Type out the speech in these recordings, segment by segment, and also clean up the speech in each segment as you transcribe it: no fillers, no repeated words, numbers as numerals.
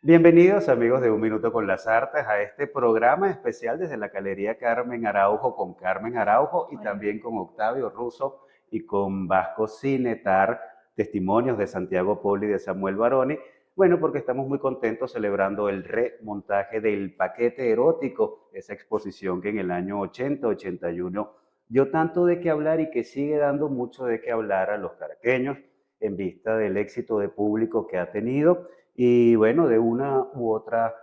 Bienvenidos amigos de Un Minuto con las Artes a este programa especial desde la Galería Carmen Araujo con Carmen Araujo y Hola. también con Octavio Russo y con Vasco Cinetar, testimonios de Santiago Poli y de Samuel Baroni. Bueno, porque estamos muy contentos celebrando el remontaje del Paquete Erótico, esa exposición que en el año 80-81 dio tanto de qué hablar y que sigue dando mucho de qué hablar a los caraqueños en vista del éxito de público que ha tenido y bueno, de una u otra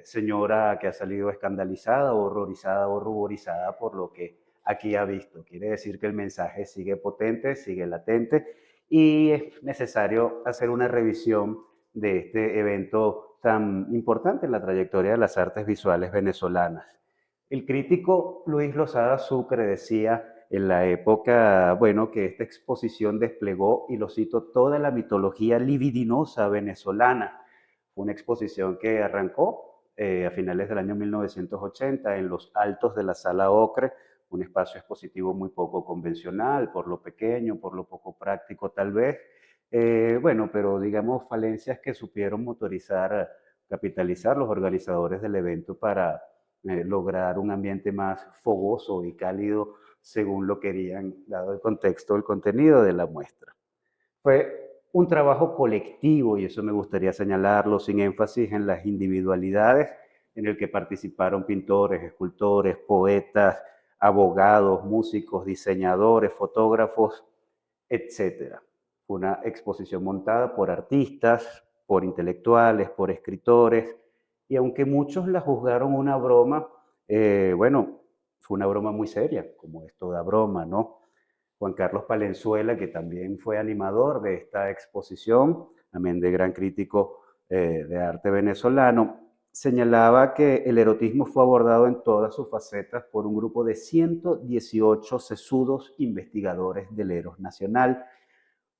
señora que ha salido escandalizada, horrorizada o ruborizada por lo que aquí ha visto. Quiere decir que el mensaje sigue potente, sigue latente y es necesario hacer una revisión de este evento tan importante en la trayectoria de las artes visuales venezolanas. El crítico Luis Lozada Sucre decía en la época, bueno, que esta exposición desplegó, y lo cito, toda la mitología libidinosa venezolana. Fue una exposición que arrancó a finales del año 1980 en los altos de la Sala Ocre, un espacio expositivo muy poco convencional, por lo pequeño, por lo poco práctico tal vez. Bueno, pero digamos falencias que supieron motorizar, capitalizar los organizadores del evento para lograr un ambiente más fogoso y cálido según lo querían, dado el contexto, el contenido de la muestra. Fue un trabajo colectivo, y eso me gustaría señalarlo, sin énfasis en las individualidades, en el que participaron pintores, escultores, poetas, abogados, músicos, diseñadores, fotógrafos, etcétera. Fue una exposición montada por artistas, por intelectuales, por escritores, y aunque muchos la juzgaron una broma, bueno, fue una broma muy seria, como es toda broma, ¿no? Juan Carlos Palenzuela, que también fue animador de esta exposición, también de gran crítico de arte venezolano, señalaba que el erotismo fue abordado en todas sus facetas por un grupo de 118 sesudos investigadores del Eros Nacional,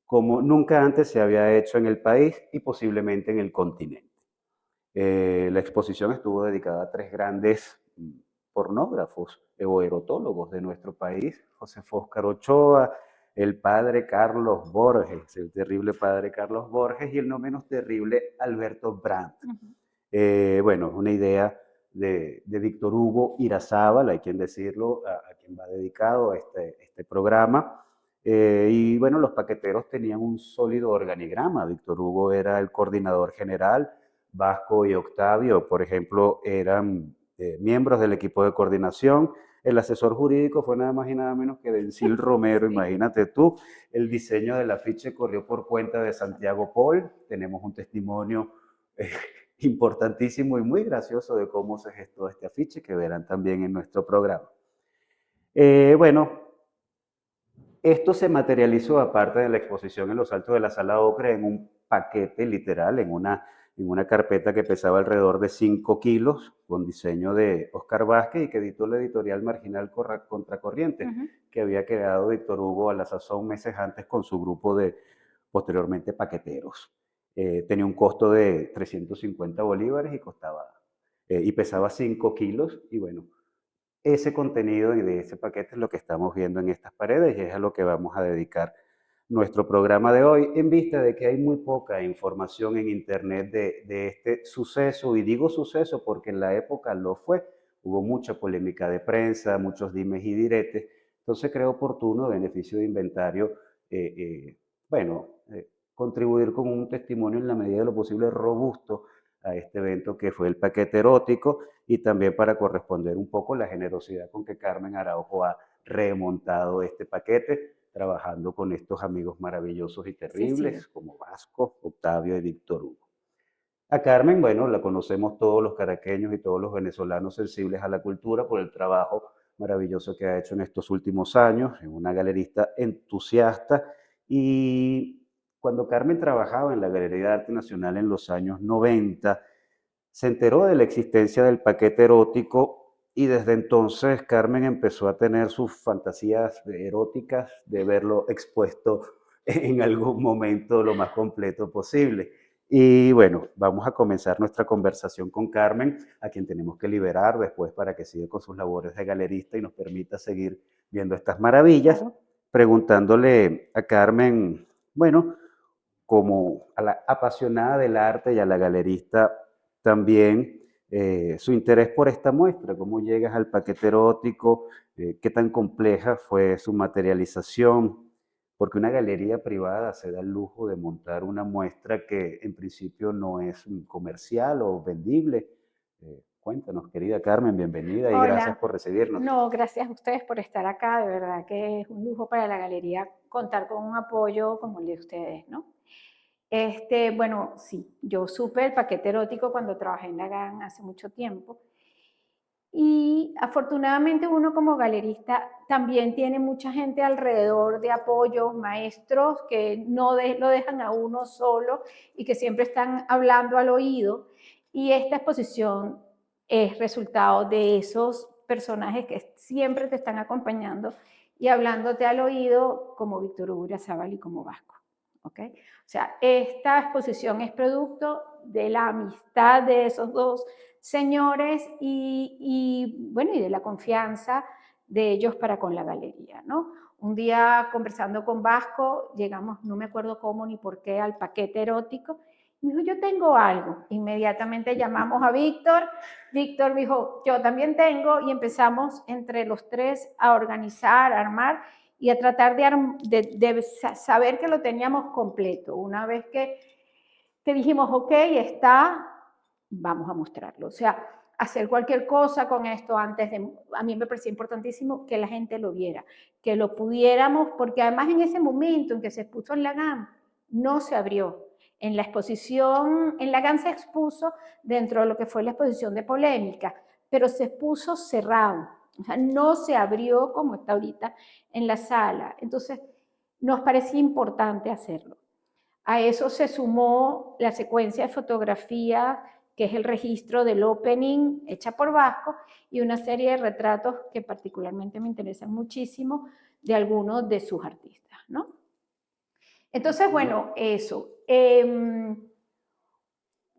como nunca antes se había hecho en el país y posiblemente en el continente. La exposición estuvo dedicada a tres grandes pornógrafos o erotólogos de nuestro país, José Óscar Ochoa, el padre Carlos Borges, el terrible padre Carlos Borges, y el no menos terrible Alberto Brandt. Ujú. Bueno, una idea de Víctor Hugo Irazábal, hay quien decirlo, a quien va dedicado este programa. Y bueno, los paqueteros tenían un sólido organigrama. Víctor Hugo era el coordinador general, Vasco y Octavio, por ejemplo, eran miembros del equipo de coordinación. El asesor jurídico fue nada más y nada menos que Dencil Romero, Sí. imagínate tú. El diseño del afiche corrió por cuenta de Santiago Paul. Tenemos un testimonio eh, importantísimo y muy gracioso de cómo se gestó este afiche, que verán también en nuestro programa. Bueno, esto se materializó, aparte de la exposición en los altos de la Sala Ocre, en un paquete literal, en una carpeta que pesaba alrededor de 5 kilos, con diseño de Oscar Vázquez y que editó la editorial Marginal Contracorriente, Ujú. que había creado Víctor Hugo a la sazón meses antes con su grupo de, posteriormente, paqueteros. Tenía un costo de 350 bolívares y pesaba 5 kilos, y bueno, ese contenido y de ese paquete es lo que estamos viendo en estas paredes y es a lo que vamos a dedicar nuestro programa de hoy, en vista de que hay muy poca información en Internet de este suceso, y digo suceso porque en la época lo fue, hubo mucha polémica de prensa, muchos dimes y diretes, entonces creo oportuno, beneficio de inventario, eh, eh, bueno, contribuir con un testimonio en la medida de lo posible robusto a este evento que fue el paquete erótico, y también para corresponder un poco la generosidad con que Carmen Araujo ha remontado este paquete, trabajando con estos amigos maravillosos y Sí, sí. terribles como Vasco, Octavio y Víctor Hugo. A Carmen, bueno, la conocemos todos los caraqueños y todos los venezolanos sensibles a la cultura por el trabajo maravilloso que ha hecho en estos últimos años, es una galerista entusiasta, y cuando Carmen trabajaba en la Galería de Arte Nacional en los años 90, se enteró de la existencia del paquete erótico, y desde entonces Carmen empezó a tener sus fantasías eróticas de verlo expuesto en algún momento lo más completo posible. Y bueno, vamos a comenzar nuestra conversación con Carmen, a quien tenemos que liberar después para que siga con sus labores de galerista y nos permita seguir viendo estas maravillas, Claro. preguntándole a Carmen, bueno, como a la apasionada del arte y a la galerista también su interés por esta muestra, cómo llegas al paquete erótico, qué tan compleja fue su materialización, porque una galería privada se da el lujo de montar una muestra que en principio no es comercial o vendible. Cuéntanos, querida Carmen, bienvenida y gracias Hola, por recibirnos. no, gracias a ustedes por estar acá, de verdad que es un lujo para la galería contar con un apoyo como el de ustedes, ¿no? Bueno, sí, yo supe el paquete erótico cuando trabajé en la GAN hace mucho tiempo y afortunadamente uno como galerista también tiene mucha gente alrededor de apoyo, maestros que no lo dejan a uno solo y que siempre están hablando al oído. Y esta exposición es resultado de esos personajes que siempre te están acompañando y hablándote al oído como Víctor Hugo Urazábal y como Vasco. ¿Okay? O sea, esta exposición es producto de la amistad de esos dos señores bueno, y de la confianza de ellos para con la galería, ¿no? Un día conversando con Vasco, llegamos, no me acuerdo cómo ni por qué, al paquete erótico. Me dijo, yo tengo algo. Inmediatamente llamamos a Víctor. Víctor dijo, yo también tengo, y empezamos entre los tres a organizar, a armar y a tratar de saber que lo teníamos completo. Una vez que dijimos, ok, está, vamos a mostrarlo. O sea, hacer cualquier cosa con esto antes de, a mí me parecía importantísimo que la gente lo viera, que lo pudiéramos, porque además en ese momento en que se expuso en la GAM, no se abrió. En la exposición, en la GAM se expuso dentro de lo que fue la exposición de polémica, pero se expuso cerrado, o sea, no se abrió como está ahorita en la sala. Entonces, nos parecía importante hacerlo. A eso se sumó la secuencia de fotografía, que es el registro del opening hecha por Vasco, y una serie de retratos que particularmente me interesan muchísimo de algunos de sus artistas, ¿no? Entonces, bueno, eso.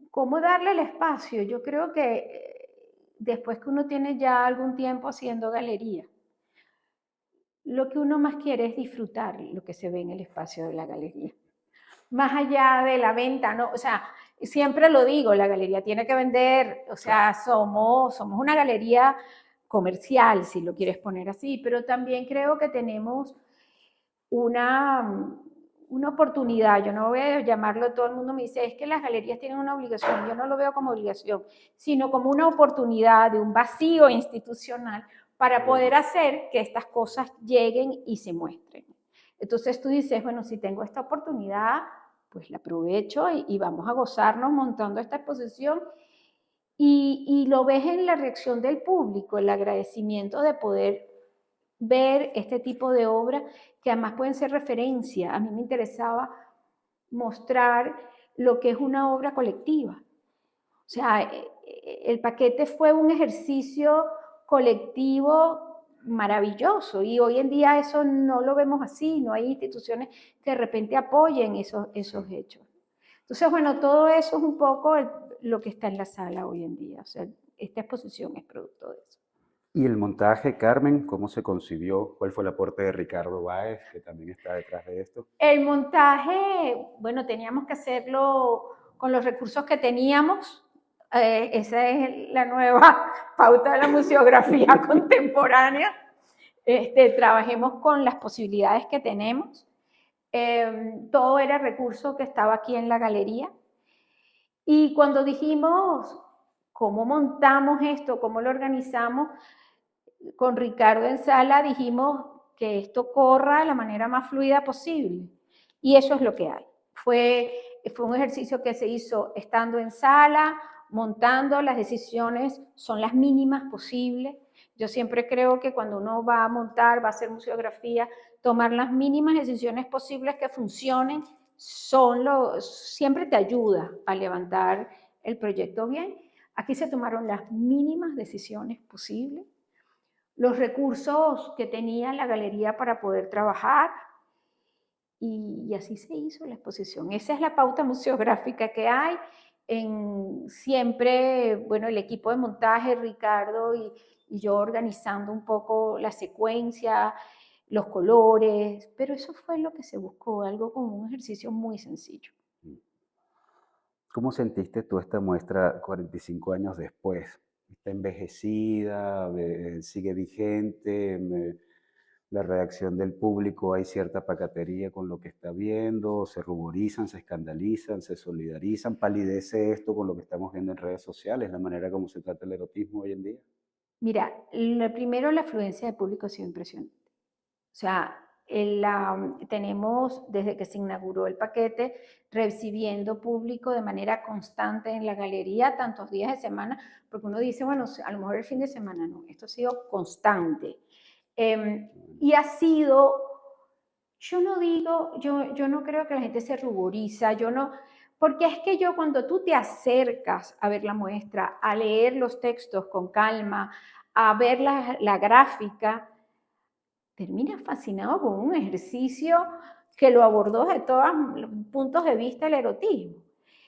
¿Cómo darle el espacio? Yo creo que después que uno tiene ya algún tiempo haciendo galería, lo que uno más quiere es disfrutar lo que se ve en el espacio de la galería. Más allá de la venta, ¿no? O sea, siempre lo digo, la galería tiene que vender, o sea, somos una galería comercial, si lo quieres poner así, pero también creo que tenemos una, una oportunidad, yo no voy a llamarlo, todo el mundo me dice, es que las galerías tienen una obligación, yo no lo veo como obligación, sino como una oportunidad de un vacío institucional para poder hacer que estas cosas lleguen y se muestren. Entonces tú dices, bueno, si tengo esta oportunidad, pues la aprovecho y vamos a gozarnos montando esta exposición y lo ves en la reacción del público, el agradecimiento de poder ver este tipo de obras que además pueden ser referencia. A mí me interesaba mostrar lo que es una obra colectiva. O sea, el paquete fue un ejercicio colectivo maravilloso y hoy en día eso no lo vemos así, no hay instituciones que de repente apoyen esos hechos. Entonces, bueno, todo eso es un poco lo que está en la sala hoy en día. O sea, esta exposición es producto de eso. Y el montaje, Carmen, ¿cómo se concibió? ¿Cuál fue el aporte de Ricardo Báez, que también está detrás de esto? El montaje, bueno, teníamos que hacerlo con los recursos que teníamos. Esa es la nueva pauta de la museografía contemporánea. Trabajemos con las posibilidades que tenemos. Todo era recurso que estaba aquí en la galería. Y cuando dijimos cómo montamos esto, cómo lo organizamos, con Ricardo en sala dijimos que esto corra de la manera más fluida posible. Y eso es lo que hay. Fue un ejercicio que se hizo estando en sala, montando, las decisiones son las mínimas posibles. Yo siempre creo que cuando uno va a montar, va a hacer museografía, tomar las mínimas decisiones posibles que funcionen siempre te ayuda a levantar el proyecto bien. Aquí se tomaron las mínimas decisiones posibles, los recursos que tenía la galería para poder trabajar y así se hizo la exposición. Esa es la pauta museográfica que hay. Siempre, bueno, el equipo de montaje, Ricardo y yo organizando un poco la secuencia, los colores, pero eso fue lo que se buscó, algo como un ejercicio muy sencillo. ¿Cómo sentiste tú esta muestra 45 años después? ¿Está envejecida? ¿Sigue vigente? La reacción del público, hay cierta pacatería con lo que está viendo, se ruborizan, se escandalizan, se solidarizan, palidece esto con lo que estamos viendo en redes sociales, la manera como se trata el erotismo hoy en día. Mira, lo primero, la afluencia de público ha sido impresionante. O sea, tenemos desde que se inauguró el paquete recibiendo público de manera constante en la galería, tantos días de semana, porque uno dice, bueno, a lo mejor el fin de semana no, esto ha sido constante. Y ha sido, yo no digo, yo no creo que la gente se ruboriza, yo no, porque es que yo cuando tú te acercas a ver la muestra, a leer los textos con calma, a ver la gráfica, terminas fascinado con un ejercicio que lo abordó de todos los puntos de vista el erotismo.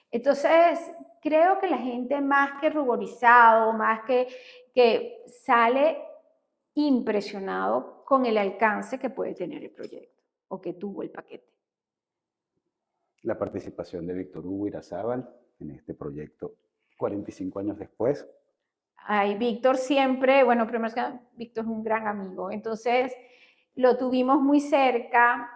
Entonces, creo que la gente más que ruborizado, más que sale impresionado con el alcance que puede tener el proyecto o que tuvo el paquete. La participación de Víctor Hugo Irazábal en este proyecto 45 años después. Ay, Víctor siempre, bueno, primero que Víctor es un gran amigo, entonces lo tuvimos muy cerca,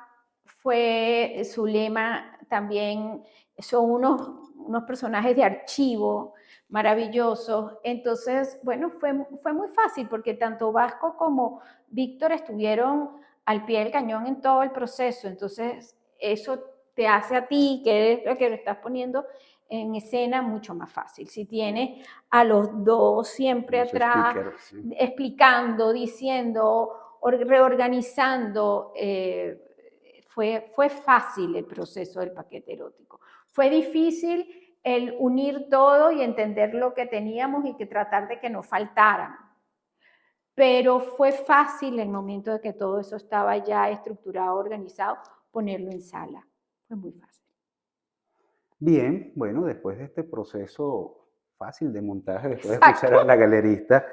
fue su lema también, son unos personajes de archivo maravillosos, entonces, bueno, fue muy fácil porque tanto Vasco como Víctor estuvieron al pie del cañón en todo el proceso, entonces eso te hace a ti, que eres lo que lo estás poniendo en escena, mucho más fácil. Si tienes a los dos siempre Los atrás, speakers, sí. explicando, diciendo, reorganizando. Fue fácil el proceso del paquete erótico. Fue difícil el unir todo y entender lo que teníamos y que tratar de que no faltaran. Pero fue fácil el momento de que todo eso estaba ya estructurado, organizado, ponerlo en sala. Fue muy fácil. Bien, bueno, después de este proceso fácil de montaje, después de escuchar Exacto. a la galerista,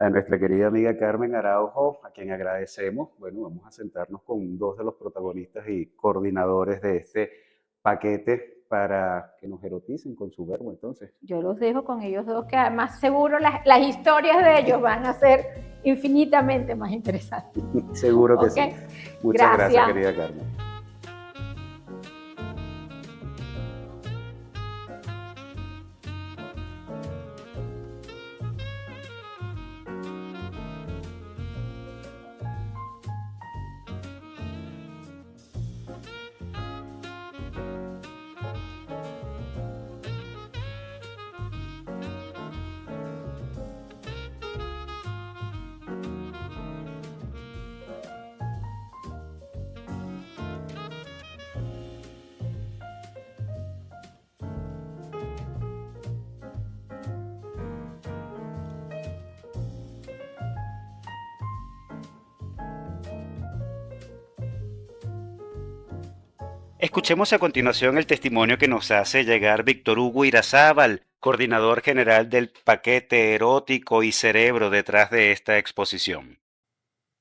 a nuestra querida amiga Carmen Araujo, a quien agradecemos, bueno, vamos a sentarnos con dos de los protagonistas y coordinadores de este paquete para que nos eroticen con su verbo, entonces. Yo los dejo con ellos dos, que además seguro las historias de ellos van a ser infinitamente más interesantes. Seguro que ¿Ok? sí. Muchas gracias, Gracias. querida Carmen. Escuchemos a continuación el testimonio que nos hace llegar Víctor Hugo Irazábal, coordinador general del paquete erótico y cerebro detrás de esta exposición.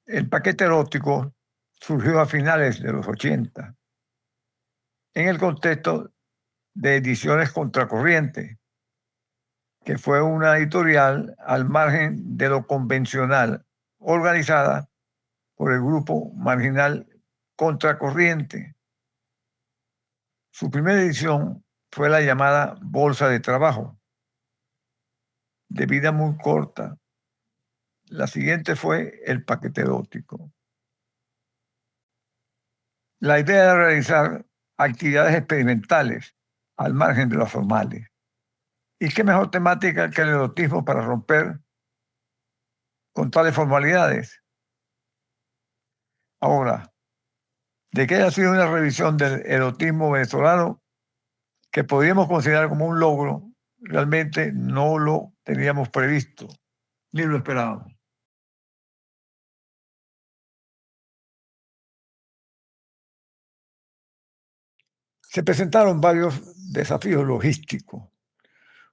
El paquete erótico surgió a finales de los 80 en el contexto de Ediciones Contracorriente, que fue una editorial al margen de lo convencional, organizada por el grupo marginal Contracorriente. Su primera edición fue la llamada Bolsa de Trabajo, de vida muy corta. La siguiente fue el paquete erótico. La idea era realizar actividades experimentales al margen de las formales. ¿Y qué mejor temática que el erotismo para romper con tales formalidades? Ahora, de que haya sido una revisión del erotismo venezolano que podríamos considerar como un logro, realmente no lo teníamos previsto, ni lo esperábamos. Se presentaron varios desafíos logísticos.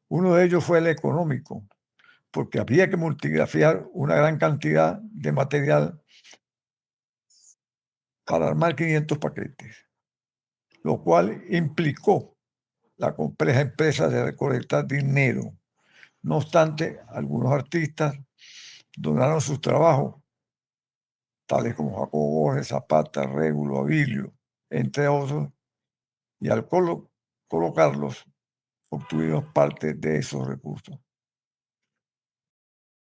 Uno de ellos fue el económico, porque había que multigrafiar una gran cantidad de material para armar 500 paquetes, lo cual implicó la compleja empresa de recolectar dinero. No obstante, algunos artistas donaron sus trabajos, tales como Jacobo Borges, Zapata, Régulo, Abilio, entre otros, y al colocarlos, obtuvimos parte de esos recursos.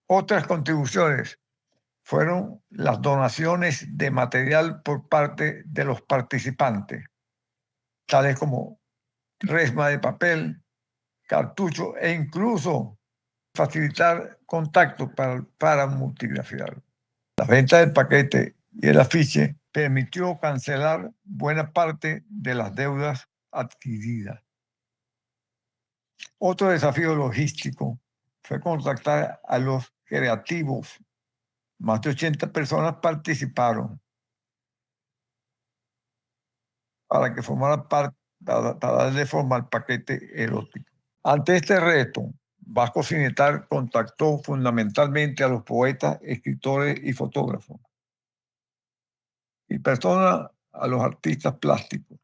Otras contribuciones fueron las donaciones de material por parte de los participantes, tales como resma de papel, cartucho e incluso facilitar contacto para multigrafiar. La venta del paquete y el afiche permitió cancelar buena parte de las deudas adquiridas. Otro desafío logístico fue contactar a los creativos. Más de 80 personas participaron para que formaran parte, para darle forma al paquete erótico. Ante este reto, Vasco Cinetar contactó fundamentalmente a los poetas, escritores y fotógrafos, y persona a los artistas plásticos,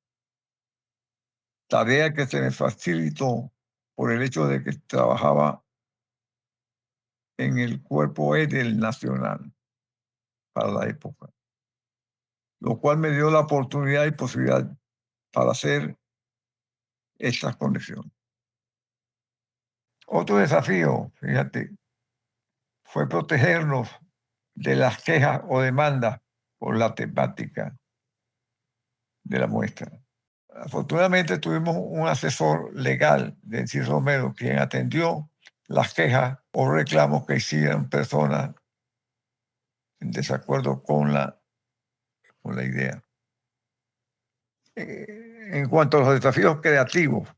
tarea que se me facilitó por el hecho de que trabajaba en el cuerpo E del Nacional para la época, lo cual me dio la oportunidad y posibilidad para hacer estas conexiones. Otro desafío, fíjate, fue protegernos de las quejas o demandas por la temática de la muestra. Afortunadamente tuvimos un asesor legal, Dencis Romero, quien atendió las quejas o reclamos que hicieran personas en desacuerdo con la idea. En cuanto a los desafíos creativos,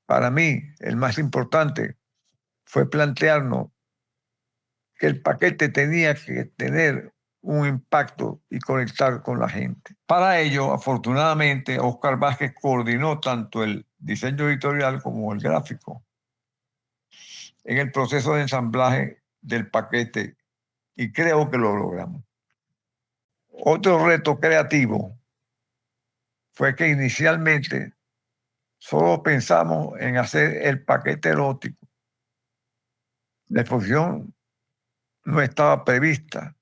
para mí el más importante fue plantearnos que el paquete tenía que tener un impacto y conectar con la gente. Para ello, afortunadamente, Oscar Vázquez coordinó tanto el diseño editorial como el gráfico en el proceso de ensamblaje del paquete y creo que lo logramos. Otro reto creativo fue que inicialmente solo pensamos en hacer el paquete erótico. La exposición no estaba prevista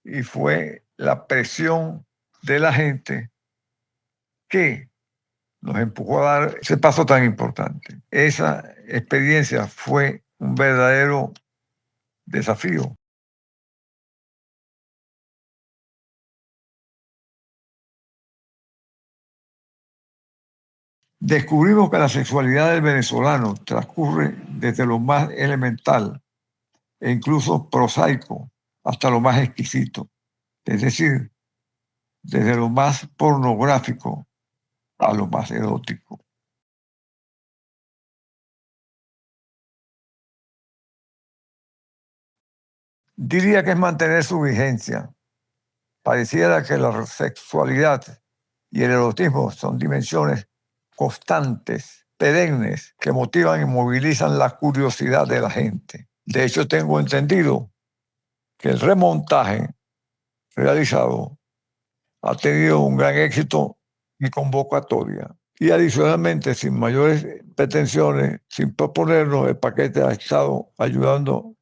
y fue la presión de la gente que nos empujó a dar ese paso tan importante. Esa experiencia fue un verdadero desafío. Descubrimos que la sexualidad del venezolano transcurre desde lo más elemental e incluso prosaico hasta lo más exquisito, es decir, desde lo más pornográfico a lo más erótico. Diría que es mantener su vigencia. Pareciera que la sexualidad y el erotismo son dimensiones constantes, perennes, que motivan y movilizan la curiosidad de la gente. De hecho, tengo entendido que el remontaje realizado ha tenido un gran éxito y convocatoria. Y adicionalmente, sin mayores pretensiones, sin proponernos, el paquete ha estado ayudando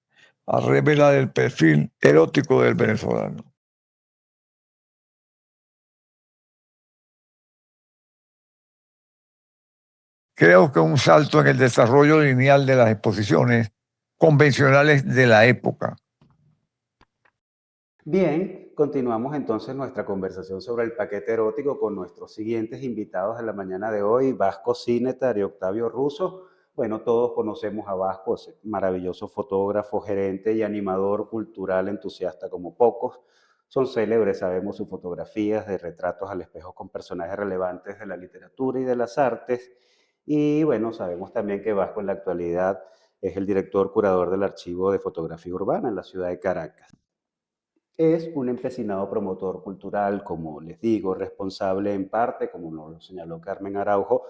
a revelar el perfil erótico del venezolano. Creo que un salto en el desarrollo lineal de las exposiciones convencionales de la época. Bien, continuamos entonces nuestra conversación sobre el paquete erótico con nuestros siguientes invitados de la mañana de hoy, Vasco Cinetar y Octavio Russo. Bueno, todos conocemos a Vasco, ese maravilloso fotógrafo, gerente y animador cultural entusiasta como pocos. Son célebres, sabemos sus fotografías de retratos al espejo con personajes relevantes de la literatura y de las artes. Y bueno, sabemos también que Vasco en la actualidad es el director curador del Archivo de Fotografía Urbana en la ciudad de Caracas. Es un empecinado promotor cultural, como les digo, responsable en parte, como nos lo señaló Carmen Araujo,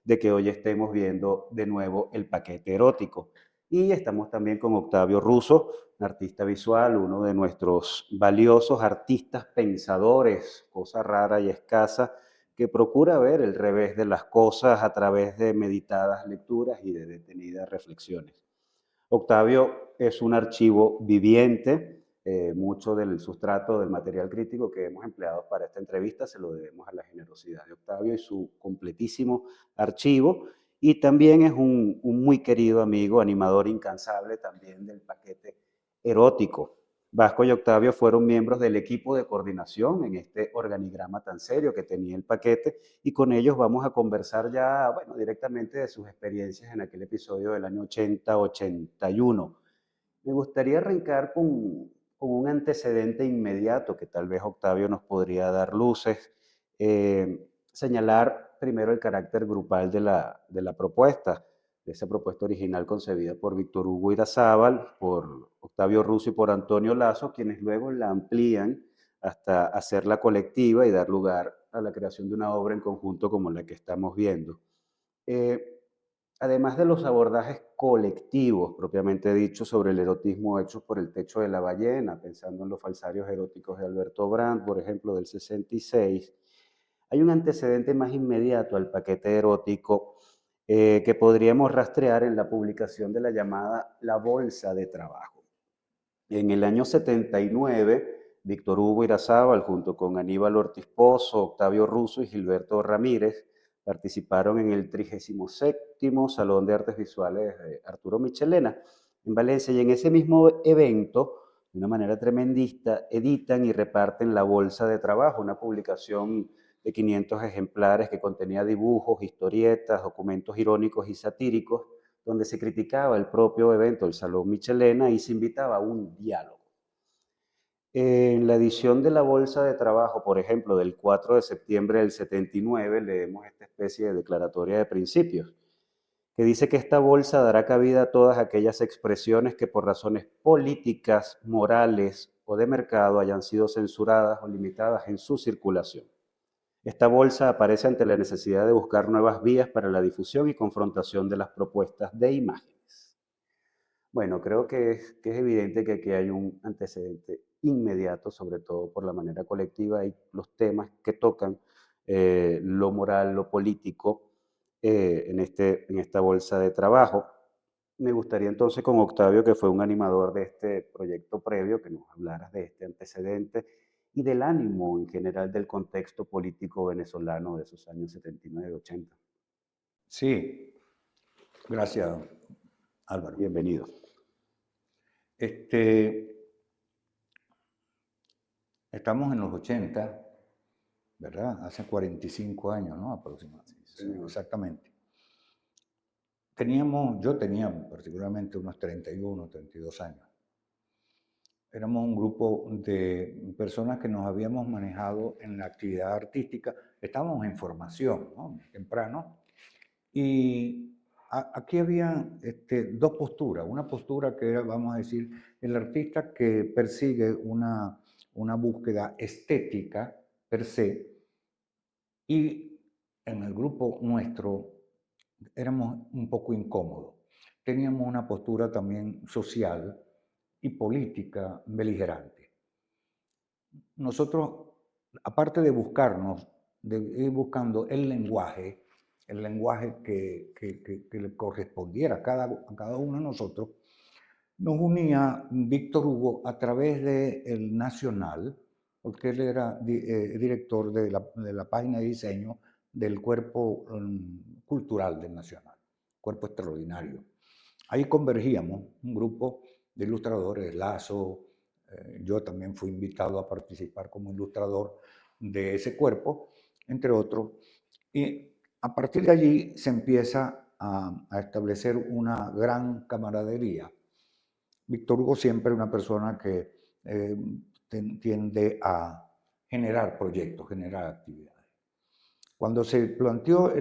de que hoy estemos viendo de nuevo el paquete erótico. Y estamos también con Octavio Russo, un artista visual, uno de nuestros valiosos artistas pensadores, cosa rara y escasa, que procura ver el revés de las cosas a través de meditadas lecturas y de detenidas reflexiones. Octavio es un archivo viviente. Mucho del sustrato del material crítico que hemos empleado para esta entrevista se lo debemos a la generosidad de Octavio y su completísimo archivo. Y también es un muy querido amigo, animador incansable también del paquete erótico. Vasco y Octavio fueron miembros del equipo de coordinación en este organigrama tan serio que tenía el paquete, y con ellos vamos a conversar ya, bueno, directamente de sus experiencias en aquel episodio del año 80-81. Me gustaría arrancar con un antecedente inmediato que tal vez Octavio nos podría dar luces. Señalar primero el carácter grupal de la propuesta, de esa propuesta original concebida por Víctor Hugo Irazábal, por Octavio Russo y por Antonio Lazo, quienes luego la amplían hasta hacerla colectiva y dar lugar a la creación de una obra en conjunto como la que estamos viendo. Eh, Además de los abordajes colectivos, propiamente dicho, sobre el erotismo hechos por el techo de la ballena, pensando en los falsarios eróticos de Alberto Brandt, por ejemplo, del 66, hay un antecedente más inmediato al paquete erótico que podríamos rastrear en la publicación de la llamada La Bolsa de Trabajo. En el año 79, Víctor Hugo Irazábal, junto con Aníbal Ortiz Pozo, Octavio Russo y Gilberto Ramírez, participaron en el 37º Salón de Artes Visuales de Arturo Michelena en Valencia, y en ese mismo evento, de una manera tremendista, editan y reparten La Bolsa de Trabajo, una publicación de 500 ejemplares que contenía dibujos, historietas, documentos irónicos y satíricos, donde se criticaba el propio evento del Salón Michelena y se invitaba a un diálogo. En la edición de La Bolsa de Trabajo, por ejemplo, del 4 de septiembre del 79, leemos esta especie de declaratoria de principios, que dice que esta bolsa dará cabida a todas aquellas expresiones que por razones políticas, morales o de mercado hayan sido censuradas o limitadas en su circulación. Esta bolsa aparece ante la necesidad de buscar nuevas vías para la difusión y confrontación de las propuestas de imágenes. Bueno, creo que es evidente que aquí hay un antecedente inmediato, sobre todo por la manera colectiva y los temas que tocan lo moral, lo político en esta bolsa de trabajo. Me gustaría entonces con Octavio, que fue un animador de este proyecto previo, que nos hablaras de este antecedente y del ánimo en general del contexto político venezolano de esos años 79-80. Sí, gracias, Álvaro. Bienvenido. Estamos en los 80, ¿verdad? Hace 45 años, ¿no? Aproximadamente. Sí, exactamente. Yo tenía particularmente unos 31, 32 años. Éramos un grupo de personas que nos habíamos manejado en la actividad artística. Estábamos en formación, ¿no? Temprano. Y aquí había dos posturas. Una postura que era, vamos a decir, el artista que persigue una búsqueda estética per se, y en el grupo nuestro éramos un poco incómodos. Teníamos una postura también social y política beligerante. Nosotros, aparte de buscarnos, de ir buscando el lenguaje que le correspondiera a cada uno de nosotros, nos unía Víctor Hugo a través del Nacional, porque él era director de la página de diseño del cuerpo cultural del Nacional, cuerpo extraordinario. Ahí convergíamos un grupo de ilustradores, Lazo, yo también fui invitado a participar como ilustrador de ese cuerpo, entre otros, y a partir de allí se empieza a establecer una gran camaradería. Víctor Hugo siempre es una persona que tiende a generar proyectos, generar actividades. Cuando se planteó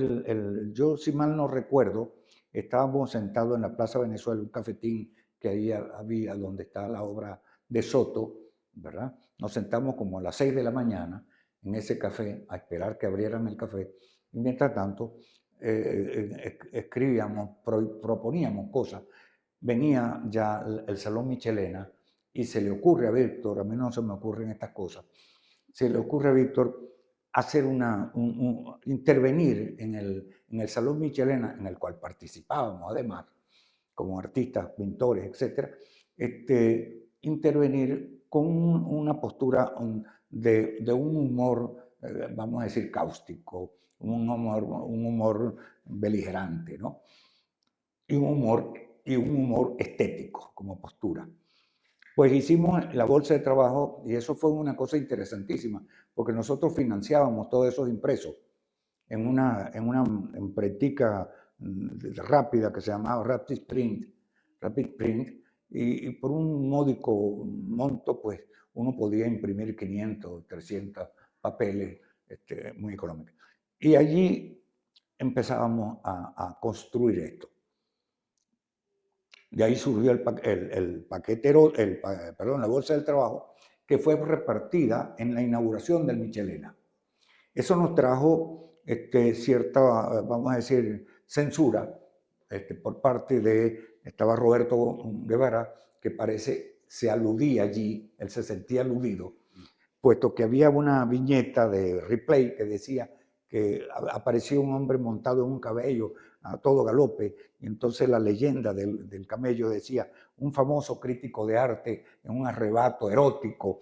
yo si mal no recuerdo, estábamos sentados en la Plaza Venezuela, un cafetín que ahí había donde está la obra de Soto, ¿verdad? Nos sentamos como a las 6 de la mañana en ese café a esperar que abrieran el café, y mientras tanto escribíamos, proponíamos cosas. Venía ya el Salón Michelena y se le ocurre a Víctor, a mí no se me ocurren estas cosas, se le ocurre a Víctor hacer intervenir en el Salón Michelena, en el cual participábamos además, como artistas, pintores, etcétera, intervenir con una postura de un humor, vamos a decir, cáustico, un humor beligerante, ¿no? Y un humor estético como postura. Pues hicimos la bolsa de trabajo y eso fue una cosa interesantísima, porque nosotros financiábamos todos esos impresos en una imprentica rápida que se llamaba Rapid Print, y por un módico monto, pues uno podía imprimir 500, 300 papeles muy económicos. Y allí empezábamos a construir esto. De ahí surgió la bolsa del trabajo, que fue repartida en la inauguración del Michelena. Eso nos trajo cierta, vamos a decir, censura por parte estaba Roberto Guevara, que parece se aludía allí, él se sentía aludido, puesto que había una viñeta de Ripley que decía que apareció un hombre montado en un camello a todo galope, y entonces la leyenda del camello decía: un famoso crítico de arte en un arrebato erótico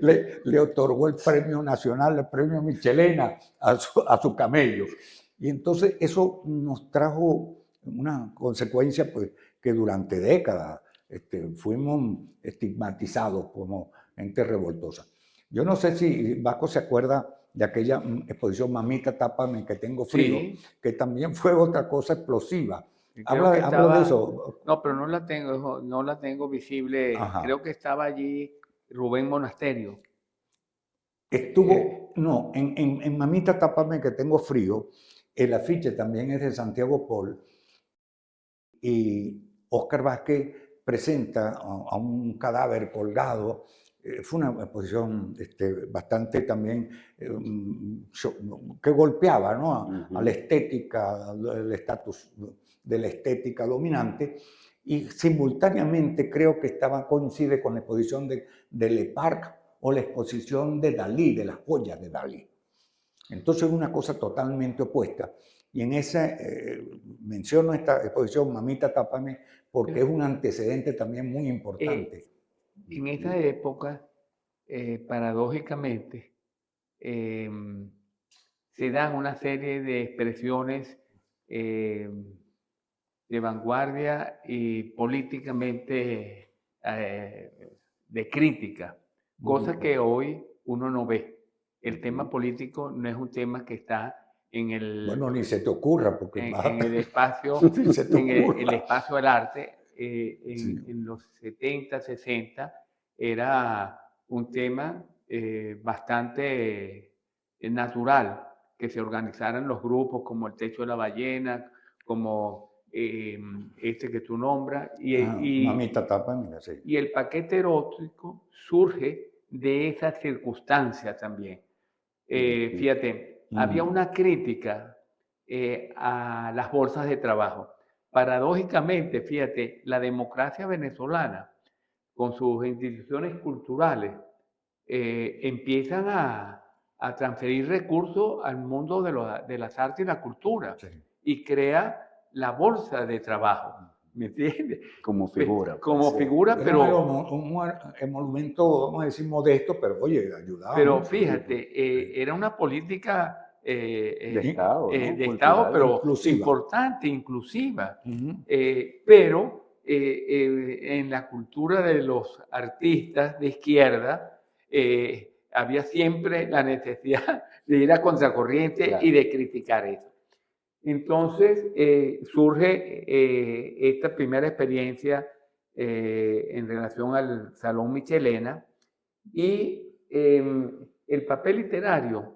le otorgó el premio nacional, el premio Michelena a su camello. Y entonces eso nos trajo una consecuencia, pues, que durante décadas fuimos estigmatizados como gente revoltosa. Yo no sé si Vasco se acuerda de aquella exposición Mamita, tápame que tengo frío, Sí. que también fue otra cosa explosiva. Creo que Habla de estaba, eso. no, pero no la tengo visible. Ajá. Creo que estaba allí Rubén Monasterio. Estuvo, no, en Mamita, tápame que tengo frío, el afiche también es de Santiago Pol, y Óscar Vázquez presenta a un cadáver colgado. Fue una exposición bastante también que golpeaba, ¿no? a la estética, el estatus de la estética dominante, y simultáneamente creo que coincide con la exposición de Le Parc o la exposición de Dalí, de las joyas de Dalí. Entonces es una cosa totalmente opuesta. Y en esa menciono esta exposición Mamita, tápame, porque es un antecedente también muy importante. En esa época, paradójicamente, se dan una serie de expresiones de vanguardia y políticamente de crítica, cosa que hoy uno no ve. El tema político no es un tema que está en el, Bueno, ni se te ocurra, porque en el espacio, ni se te en ocurra. el espacio del arte. Sí. En los 70, 60 era un tema bastante natural que se organizaran los grupos como el Techo de la Ballena, como este que tú nombras, Mamita, tápame, sí. y el paquete erótico surge de esa circunstancia también. Fíjate, había una crítica a las bolsas de trabajo. Paradójicamente, fíjate, la democracia venezolana, con sus instituciones culturales, empiezan a transferir recursos al mundo de las artes y la cultura, Sí. y crea la bolsa de trabajo. ¿Me entiendes? Como figura. Como pues, figura, Era pero un emolumento, vamos a decir, modesto, pero oye, ayudaba pero mucho. fíjate, era una política de Estado, ¿no? de Estado, Cultural. pero Inclusiva. importante, inclusiva. Ujú. Pero en la cultura de los artistas de izquierda había siempre la necesidad de ir a contracorriente Claro. y de criticar eso. Entonces surge esta primera experiencia en relación al Salón Michelena, y el papel literario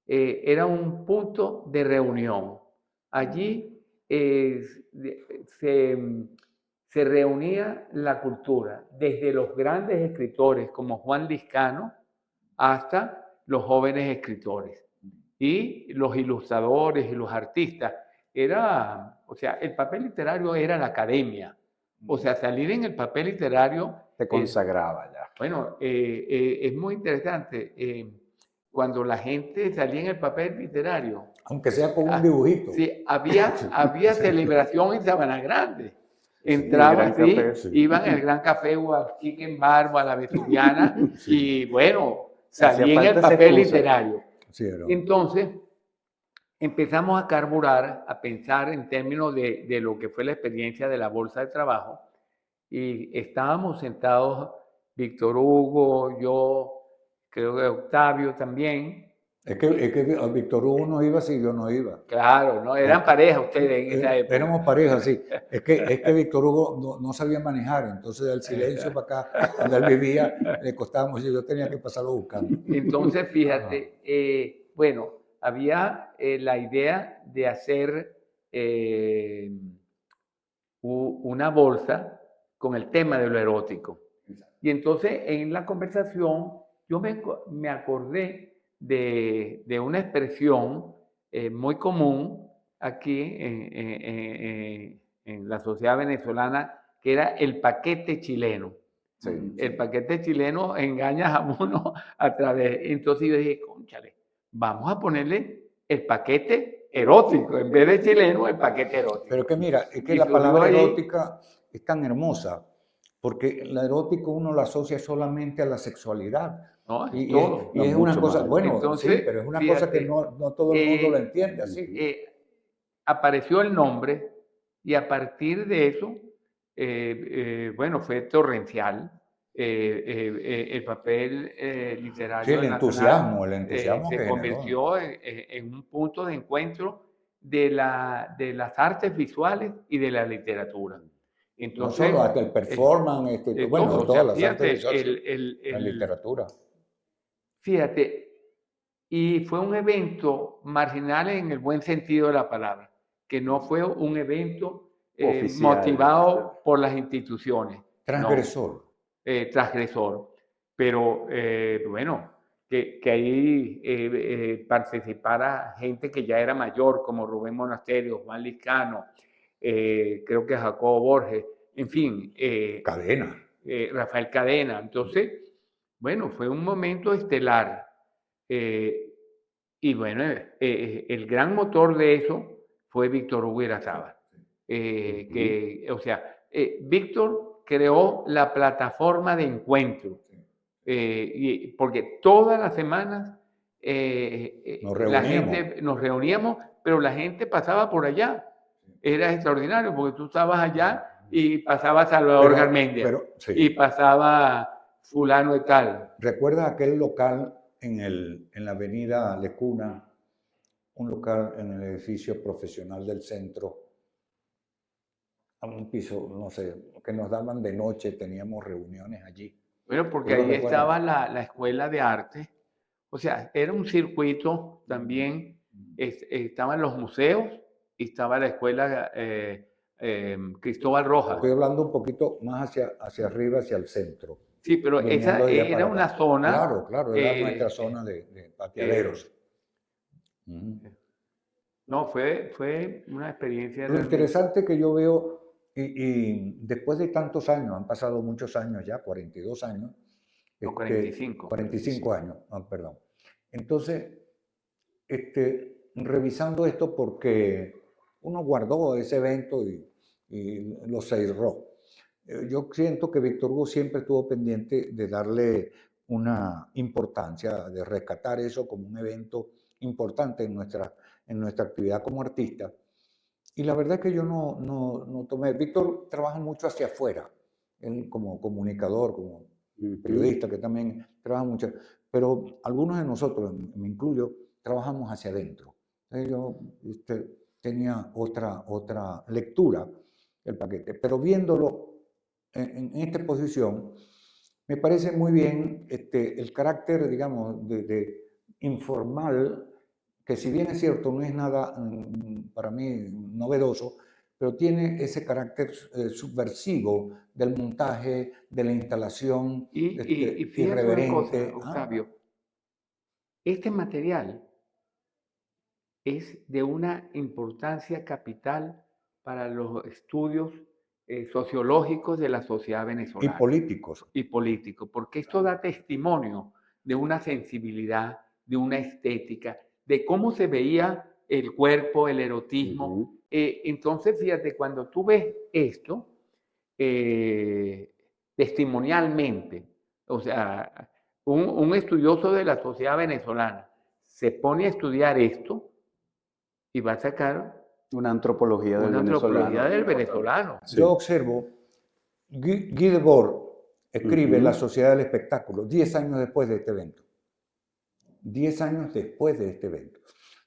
era un punto de reunión. Allí se reunía la cultura, desde los grandes escritores como Juan Liscano hasta los jóvenes escritores y los ilustradores y los artistas. O sea, el papel literario era la academia. O sea, salir en el papel literario Te consagraba ya. bueno, es muy interesante. cuando la gente salía en el papel literario. Aunque sea con Ah, un dibujito. Sí, había celebración en Sabana Grande. Gran Entraban, sí, Café. Sí. iban al Gran Café o al Chicken Bar o a la Vesuviana Sí. y bueno, Hacía salía en el falta esa papel excusa. literario. Sí, era. Entonces, empezamos a carburar, a pensar en términos de lo que fue la experiencia de la bolsa de trabajo y estábamos sentados, Víctor Hugo, yo, creo que Octavio también. Es que Víctor Hugo no iba si yo no iba. Claro, ¿no? Eran pareja ustedes en esa época. Éramos pareja, sí. Es que Víctor Hugo no sabía manejar, entonces del silencio para acá, donde él vivía, le costaba mucho, yo tenía que pasarlo buscando. Entonces, fíjate, bueno, había la idea de hacer una bolsa con el tema de lo erótico. Y entonces en la conversación yo me acordé de una expresión muy común aquí en la sociedad venezolana, que era el paquete chileno. Sí. El paquete chileno engaña a uno a través. Entonces yo dije, cónchale, vamos a ponerle el paquete erótico, en vez de chileno, el paquete erótico. Pero que mira, es que Y la surgió palabra ahí- erótica es tan hermosa, porque la erótica uno la asocia solamente a la sexualidad. No, es Y todo. es mucho una cosa, más. bueno, Entonces, sí, pero es una cosa que fíjate, no todo el mundo eh, la entiende así. Apareció el nombre y a partir de eso, bueno, fue torrencial. El papel literario Sí, el del entusiasmo Nacional que se generó. convirtió en un punto de encuentro de las artes visuales y de la literatura. No Entonces, solo hasta el performance, de bueno, todo, o todas sea, las artes fíjate, visuales, la literatura. fíjate, y fue un evento marginal en el buen sentido de la palabra, que no fue un evento Oficial. motivado por las instituciones. No, Transgresor. transgresor. Pero bueno, que ahí participara gente que ya era mayor, como Rubén Monasterio, Juan Liscano, creo que Jacobo Borges, en fin, Cadena. Rafael Cadena. Entonces, bueno, fue un momento estelar. Y bueno, el gran motor de eso fue Víctor Hugo Irarrázaval. O sea, Víctor creó la plataforma de encuentro, porque todas las semanas nos reuníamos, pero la gente pasaba por allá. Era extraordinario, porque tú estabas allá y pasaba Salvador Garmendia, sí. y pasaba fulano de tal. ¿Recuerdas aquel local en la avenida Lecuna, un local en el edificio profesional del centro, a un piso, no sé, que nos daban de noche, teníamos reuniones allí? Bueno, porque ¿Tú lo ahí recuerdas? estaba la escuela de arte, o sea, era un circuito también, estaban los museos y estaba la escuela Cristóbal Rojas. Estoy hablando un poquito más hacia arriba, hacia el centro. Sí, pero esa Viniendo de allá era para una acá. zona. Claro, era nuestra zona de pateaderos. No, fue una experiencia. Lo interesante que yo veo, y después de tantos años, han pasado muchos años ya, 42 años. No, 45. 45 años, perdón. Entonces, revisando esto porque uno guardó ese evento y lo cerró. Yo siento que Víctor Hugo siempre estuvo pendiente de darle una importancia, de rescatar eso como un evento importante en nuestra actividad como artista. Y la verdad es que yo no tomé. Víctor trabaja mucho hacia afuera, él como comunicador, como periodista, que también trabaja mucho, pero algunos de nosotros, me incluyo, trabajamos hacia adentro. Entonces yo tenía otra lectura del paquete, pero viéndolo en esta posición, me parece muy bien el carácter, digamos, de informal, que si bien es cierto, no es nada para mí novedoso, pero tiene ese carácter subversivo del montaje, de la instalación, Y fíjate irreverente. una cosa, Octavio, este material es de una importancia capital para los estudios sociológicos de la sociedad Y venezolana. políticos. Y políticos, porque esto da testimonio de una sensibilidad, de una estética, de cómo se veía el cuerpo, el erotismo. Ujú. Entonces, fíjate, cuando tú ves esto, testimonialmente, o sea, un estudioso de la sociedad venezolana se pone a estudiar esto y va a sacar Una antropología del una antropología venezolano. del venezolano. Sí. Yo observo, Guy Debord escribe Ujú. La Sociedad del Espectáculo 10 años después de este evento. 10 años después de este evento.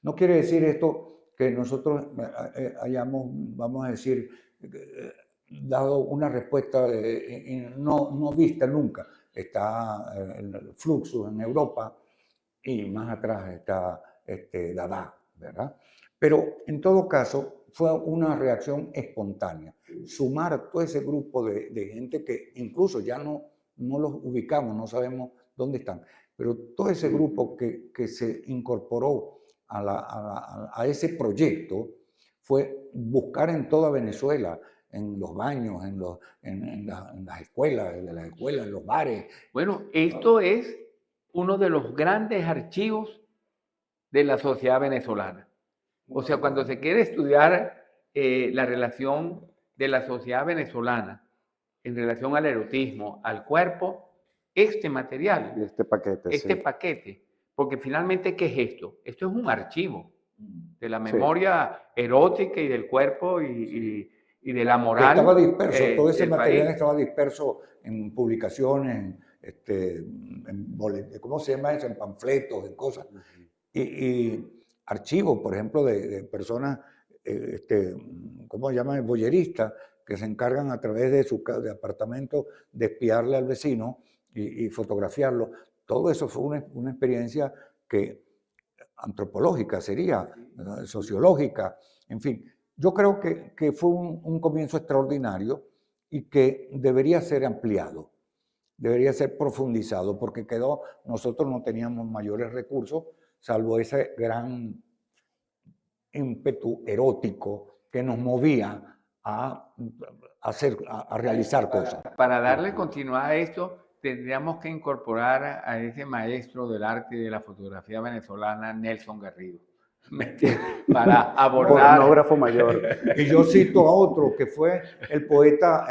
No quiere decir esto que nosotros hayamos, vamos a decir, dado una respuesta no vista nunca. Está el Fluxus en Europa y más atrás está Dada, ¿verdad? Pero en todo caso fue una reacción espontánea. Sumar todo ese grupo de gente que incluso ya no los ubicamos, no sabemos dónde están, pero todo ese grupo que se incorporó a ese proyecto fue buscar en toda Venezuela, en los baños, en las escuelas, en los bares. Bueno, esto es uno de los grandes archivos de la sociedad venezolana. O sea, cuando se quiere estudiar la relación de la sociedad venezolana en relación al erotismo, al cuerpo, este material, Este paquete, este sí. paquete, porque finalmente, ¿qué es esto? Esto es un archivo de la Sí. memoria erótica y del cuerpo y de la Que moral. estaba disperso, todo ese del material país. estaba disperso en publicaciones, ¿cómo se llama eso? En panfletos, en cosas. Y archivos, por ejemplo, de personas, ¿cómo se llaman? Boyeristas, que se encargan a través de su apartamento de espiarle al vecino y fotografiarlo. Todo eso fue una experiencia que antropológica sería, sociológica, en fin. Yo creo que fue un comienzo extraordinario y que debería ser ampliado, debería ser profundizado, porque nosotros no teníamos mayores recursos, salvo ese gran ímpetu erótico que nos movía a realizar cosas. Para darle continuidad a esto, tendríamos que incorporar a ese maestro del arte y de la fotografía venezolana, Nelson Garrido, para abordar. Pornógrafo mayor. Y yo cito a otro que fue el poeta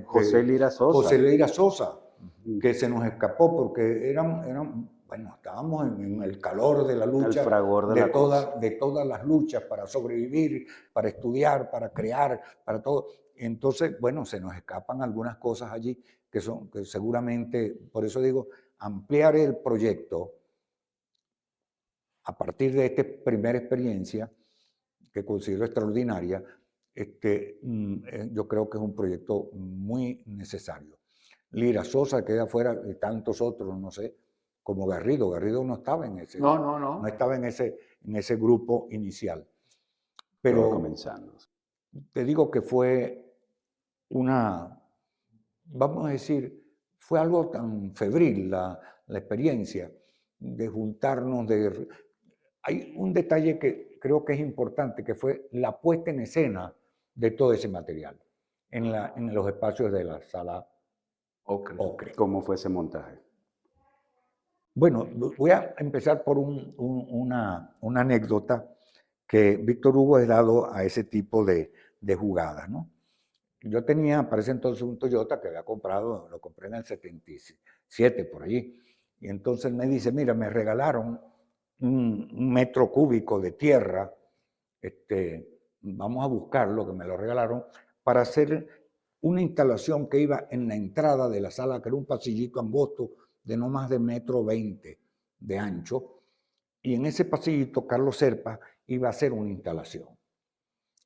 José Lira Sosa. José Lira Sosa, que se nos escapó porque bueno, estábamos en el calor de la lucha, El fragor de la cosa. de todas las luchas para sobrevivir, para estudiar, para crear, para todo. Entonces, bueno, se nos escapan algunas cosas allí que seguramente, por eso digo, ampliar el proyecto a partir de esta primera experiencia, que considero extraordinaria, yo creo que es un proyecto muy necesario. Lira Sosa queda fuera de tantos otros, no sé, como Garrido. Garrido no estaba en ese, No. estaba en ese grupo inicial. Todo Pero comenzando. te digo que fue vamos a decir, fue algo tan febril la experiencia de juntarnos, Hay un detalle que creo que es importante, que fue la puesta en escena de todo ese material en los espacios de la sala Ocre. ¿Cómo fue ese montaje? Bueno, voy a empezar por una anécdota que Víctor Hugo ha dado a ese tipo de jugadas, ¿no? Yo tenía, para ese entonces, un Toyota que había comprado, lo compré en el 77, por allí. Y entonces me dice, mira, me regalaron un metro cúbico de tierra, vamos a buscarlo, que me lo regalaron, para hacer una instalación que iba en la entrada de la sala, que era un pasillito angosto de no más de 1,20 m de ancho, y en ese pasillito Carlos Serpa iba a hacer una instalación.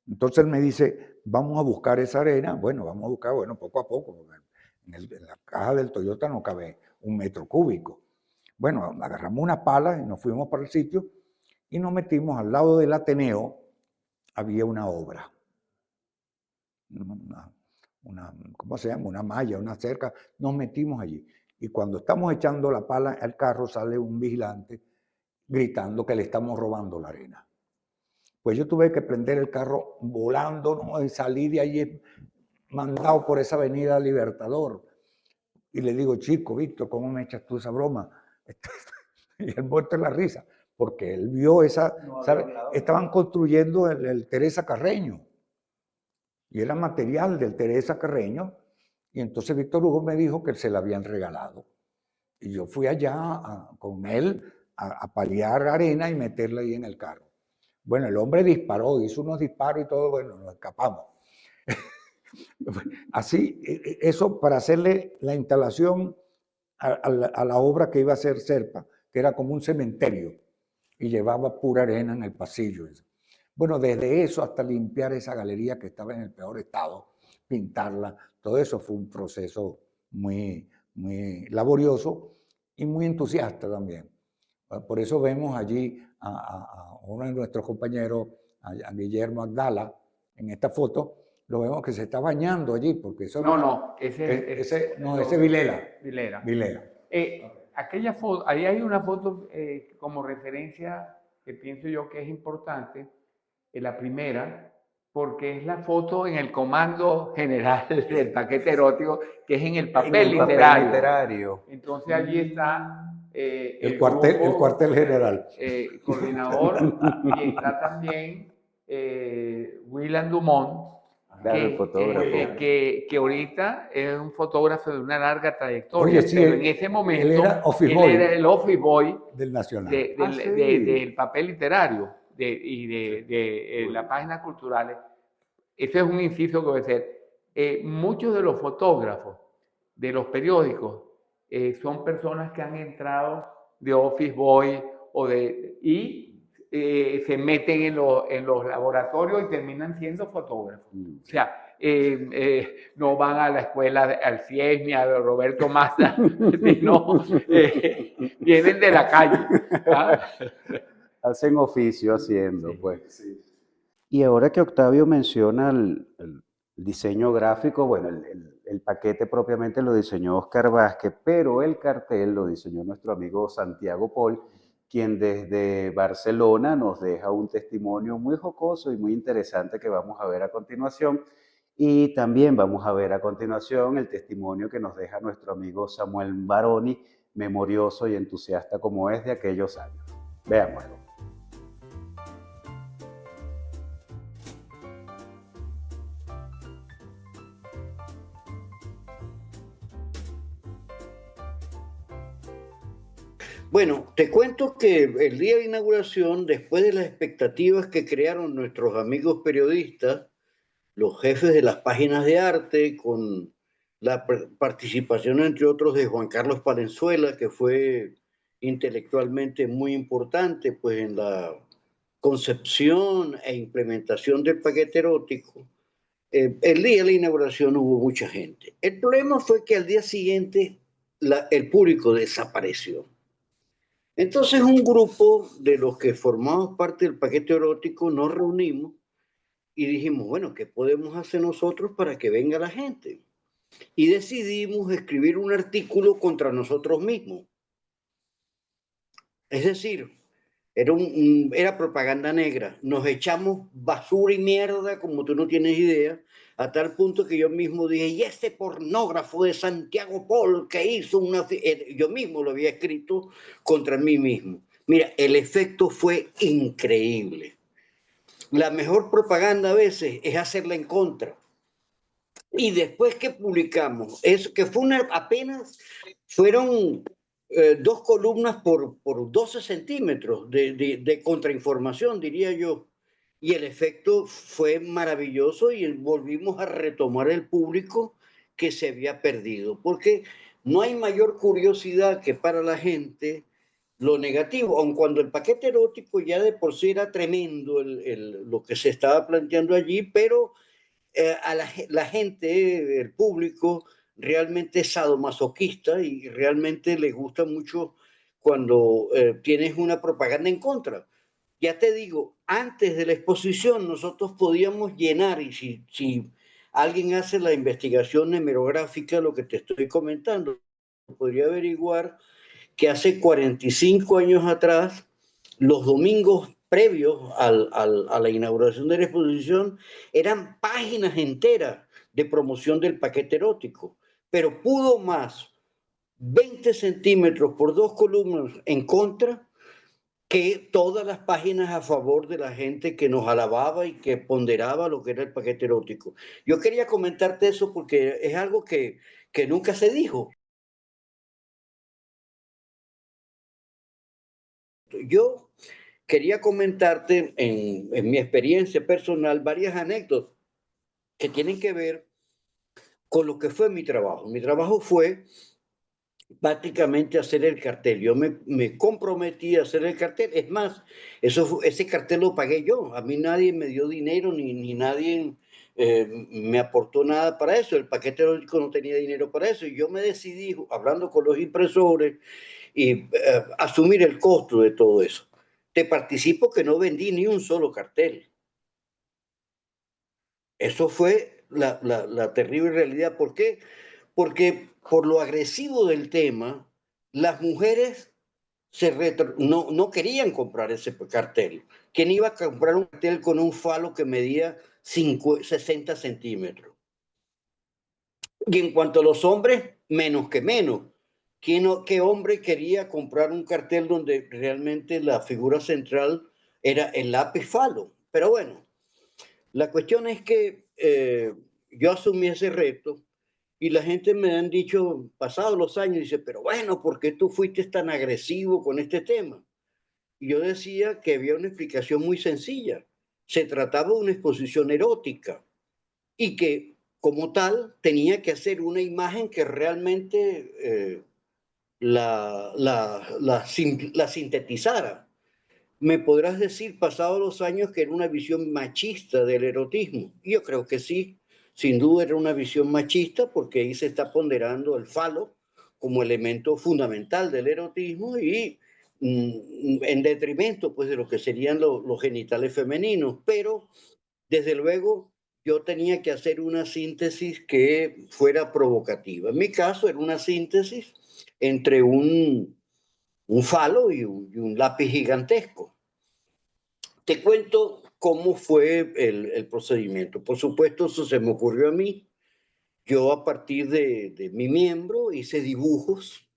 Entonces él me dice, vamos a buscar esa arena. Bueno, vamos a buscar, poco a poco, porque en la caja del Toyota no cabe un metro cúbico. Bueno, agarramos una pala y nos fuimos para el sitio y nos metimos al lado del Ateneo, había una obra. ¿Cómo se llama? Una malla, una cerca. Nos metimos allí. Y cuando estamos echando la pala al carro, sale un vigilante gritando que le estamos robando la arena. Pues yo tuve que prender el carro volando, ¿no? Y salí de allí mandado por esa avenida Libertador. Y le digo, chico, Víctor, ¿cómo me echas tú esa broma? Y él muerto en la risa, porque él vio esa, No había ¿sabe? hablado. Estaban construyendo el Teresa Carreño, y era material del Teresa Carreño, y entonces Víctor Hugo me dijo que se la habían regalado. Y yo fui allá con él a paliar arena y meterla ahí en el carro. Bueno, el hombre disparó, hizo unos disparos y todo, bueno, nos escapamos. Así, eso para hacerle la instalación a la obra que iba a hacer Serpa, que era como un cementerio, y llevaba pura arena en el pasillo. Bueno, desde eso hasta limpiar esa galería que estaba en el peor estado, pintarla, todo eso fue un proceso muy, muy laborioso y muy entusiasta también. Por eso vemos allí a uno de nuestros compañeros, a Guillermo Agdala, en esta foto, lo vemos que se está bañando allí, porque eso No, ese ese Vilela. Vilera. Vilela. Aquella foto, ahí hay una foto como referencia que pienso yo que es importante, la primera, porque es la foto en el comando general del paquete erótico, que es en el papel En el literario. literario. Entonces allí está El cuartel general. Coordinador, y está también William Dumont, Claro, el fotógrafo. que ahorita es un fotógrafo de una larga trayectoria, Oye, sí, pero en ese momento él era office boy el office boy del Nacional. del papel literario y de las páginas culturales. Ese es un inciso que voy a hacer. Muchos de los fotógrafos de los periódicos son personas que han entrado de office boy y se meten en los laboratorios y terminan siendo fotógrafos. O sea, no van a la escuela al CIES ni a Roberto Massa, sino vienen de la calle. ¿Ah? Hacen oficio haciendo, Sí. pues. Y ahora que Octavio menciona el diseño gráfico, bueno, el paquete propiamente lo diseñó Oscar Vázquez, pero el cartel lo diseñó nuestro amigo Santiago Pol, quien desde Barcelona nos deja un testimonio muy jocoso y muy interesante que vamos a ver a continuación. Y también vamos a ver a continuación el testimonio que nos deja nuestro amigo Samuel Baroni, memorioso y entusiasta como es de aquellos años. Veámoslo. Bueno, te cuento que el día de inauguración, después de las expectativas que crearon nuestros amigos periodistas, los jefes de las páginas de arte, con la participación, entre otros, de Juan Carlos Palenzuela, que fue intelectualmente muy importante pues, en la concepción e implementación del paquete erótico, el día de la inauguración hubo mucha gente. El problema fue que al día siguiente el público desapareció. Entonces un grupo de los que formamos parte del paquete erótico nos reunimos y dijimos, bueno, ¿qué podemos hacer nosotros para que venga la gente? Y decidimos escribir un artículo contra nosotros mismos. Es decir, era propaganda negra. Nos echamos basura y mierda, como tú no tienes idea, a tal punto que yo mismo dije, y ese pornógrafo de Santiago Pol que hizo yo mismo lo había escrito contra mí mismo. Mira, el efecto fue increíble. La mejor propaganda a veces es hacerla en contra. Y después que publicamos, eso que fue apenas fueron 2 columnas por 12 centímetros de contrainformación, diría yo. Y el efecto fue maravilloso y volvimos a retomar el público que se había perdido. Porque no hay mayor curiosidad que para la gente lo negativo, aun cuando el paquete erótico ya de por sí era tremendo lo que se estaba planteando allí, pero a la gente, el público, realmente es sadomasoquista y realmente les gusta mucho cuando tienes una propaganda en contra. Ya te digo, antes de la exposición nosotros podíamos llenar, y si alguien hace la investigación hemerográfica, lo que te estoy comentando, podría averiguar que hace 45 años atrás, los domingos previos a la inauguración de la exposición, eran páginas enteras de promoción del paquete erótico. Pero pudo más 20 centímetros por 2 columnas en contra que todas las páginas a favor de la gente que nos alababa y que ponderaba lo que era el paquete erótico. Yo quería comentarte eso porque es algo que nunca se dijo. Yo quería comentarte en mi experiencia personal varias anécdotas que tienen que ver con lo que fue mi trabajo. Mi trabajo fue prácticamente hacer el cartel. Yo me comprometí a hacer el cartel. Es más, ese cartel lo pagué yo. A mí nadie me dio dinero ni nadie me aportó nada para eso. El paquete erótico no tenía dinero para eso. Y yo me decidí, hablando con los impresores, y asumir el costo de todo eso. Te participo que no vendí ni un solo cartel. Eso fue la terrible realidad. ¿Por qué? Porque por lo agresivo del tema, las mujeres no querían comprar ese cartel. ¿Quién iba a comprar un cartel con un falo que medía 60 centímetros? Y en cuanto a los hombres, menos que menos. ¿Qué hombre quería comprar un cartel donde realmente la figura central era el lápiz falo? Pero bueno, la cuestión es que yo asumí ese reto y la gente me han dicho, pasados los años, dice, pero bueno, ¿por qué tú fuiste tan agresivo con este tema? Y yo decía que había una explicación muy sencilla. Se trataba de una exposición erótica y que como tal tenía que hacer una imagen que realmente la sintetizara. Me podrás decir, pasados los años, que era una visión machista del erotismo. Y yo creo que sí, sin duda era una visión machista porque ahí se está ponderando el falo como elemento fundamental del erotismo y en detrimento pues, de lo que serían los genitales femeninos. Pero, desde luego, yo tenía que hacer una síntesis que fuera provocativa. En mi caso, era una síntesis entre un falo y un lápiz gigantesco. Te cuento cómo fue el procedimiento. Por supuesto, eso se me ocurrió a mí. Yo a partir de mi miembro hice dibujos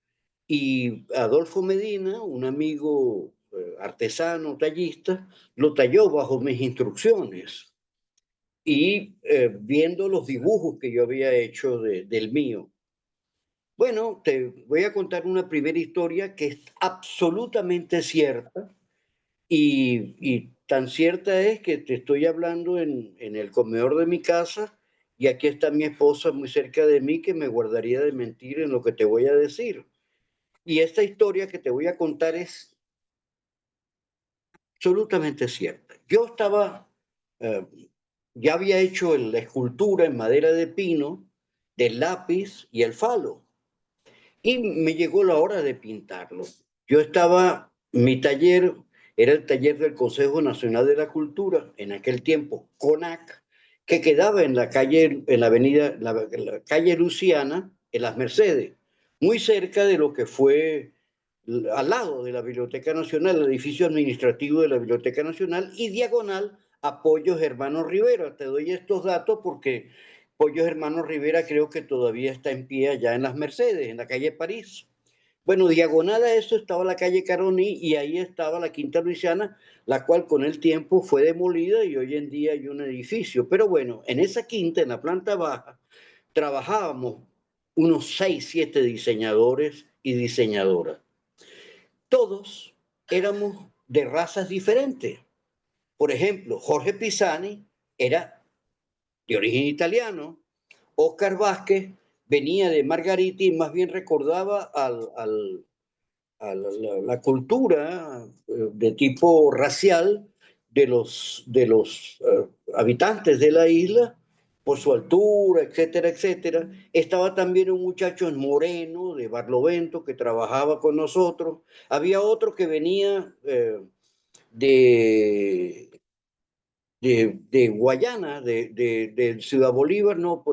y Adolfo Medina, un amigo artesano, tallista, lo talló bajo mis instrucciones. Y viendo los dibujos que yo había hecho del mío. Bueno, te voy a contar una primera historia que es absolutamente cierta y tan cierta es que te estoy hablando en el comedor de mi casa y aquí está mi esposa muy cerca de mí que me guardaría de mentir en lo que te voy a decir. Y esta historia que te voy a contar es absolutamente cierta. Yo estaba, eh, ya había hecho la escultura en madera de pino del lápiz y el falo y me llegó la hora de pintarlo. Yo estaba, mi taller era el taller del Consejo Nacional de la Cultura, en aquel tiempo CONAC, que quedaba en la calle, en la avenida, la calle Luciana, en Las Mercedes, muy cerca de lo que fue al lado de la Biblioteca Nacional, el edificio administrativo de la Biblioteca Nacional, y diagonal a Pollos Hermanos Rivera. Te doy estos datos porque Pollos Hermanos Rivera creo que todavía está en pie allá en Las Mercedes, en la calle París. Bueno, diagonal a eso estaba la calle Caroní y ahí estaba la Quinta Luisiana, la cual con el tiempo fue demolida y hoy en día hay un edificio. Pero bueno, en esa quinta, en la planta baja, trabajábamos unos 6, 7 diseñadores y diseñadoras. Todos éramos de razas diferentes. Por ejemplo, Jorge Pisani era de origen italiano, Óscar Vázquez venía de Margarita y más bien recordaba a la cultura de tipo racial de los habitantes de la isla por su altura, etcétera, etcétera. Estaba también un muchacho moreno de Barlovento que trabajaba con nosotros. Había otro que venía de, de Guayana, de Ciudad Bolívar, no,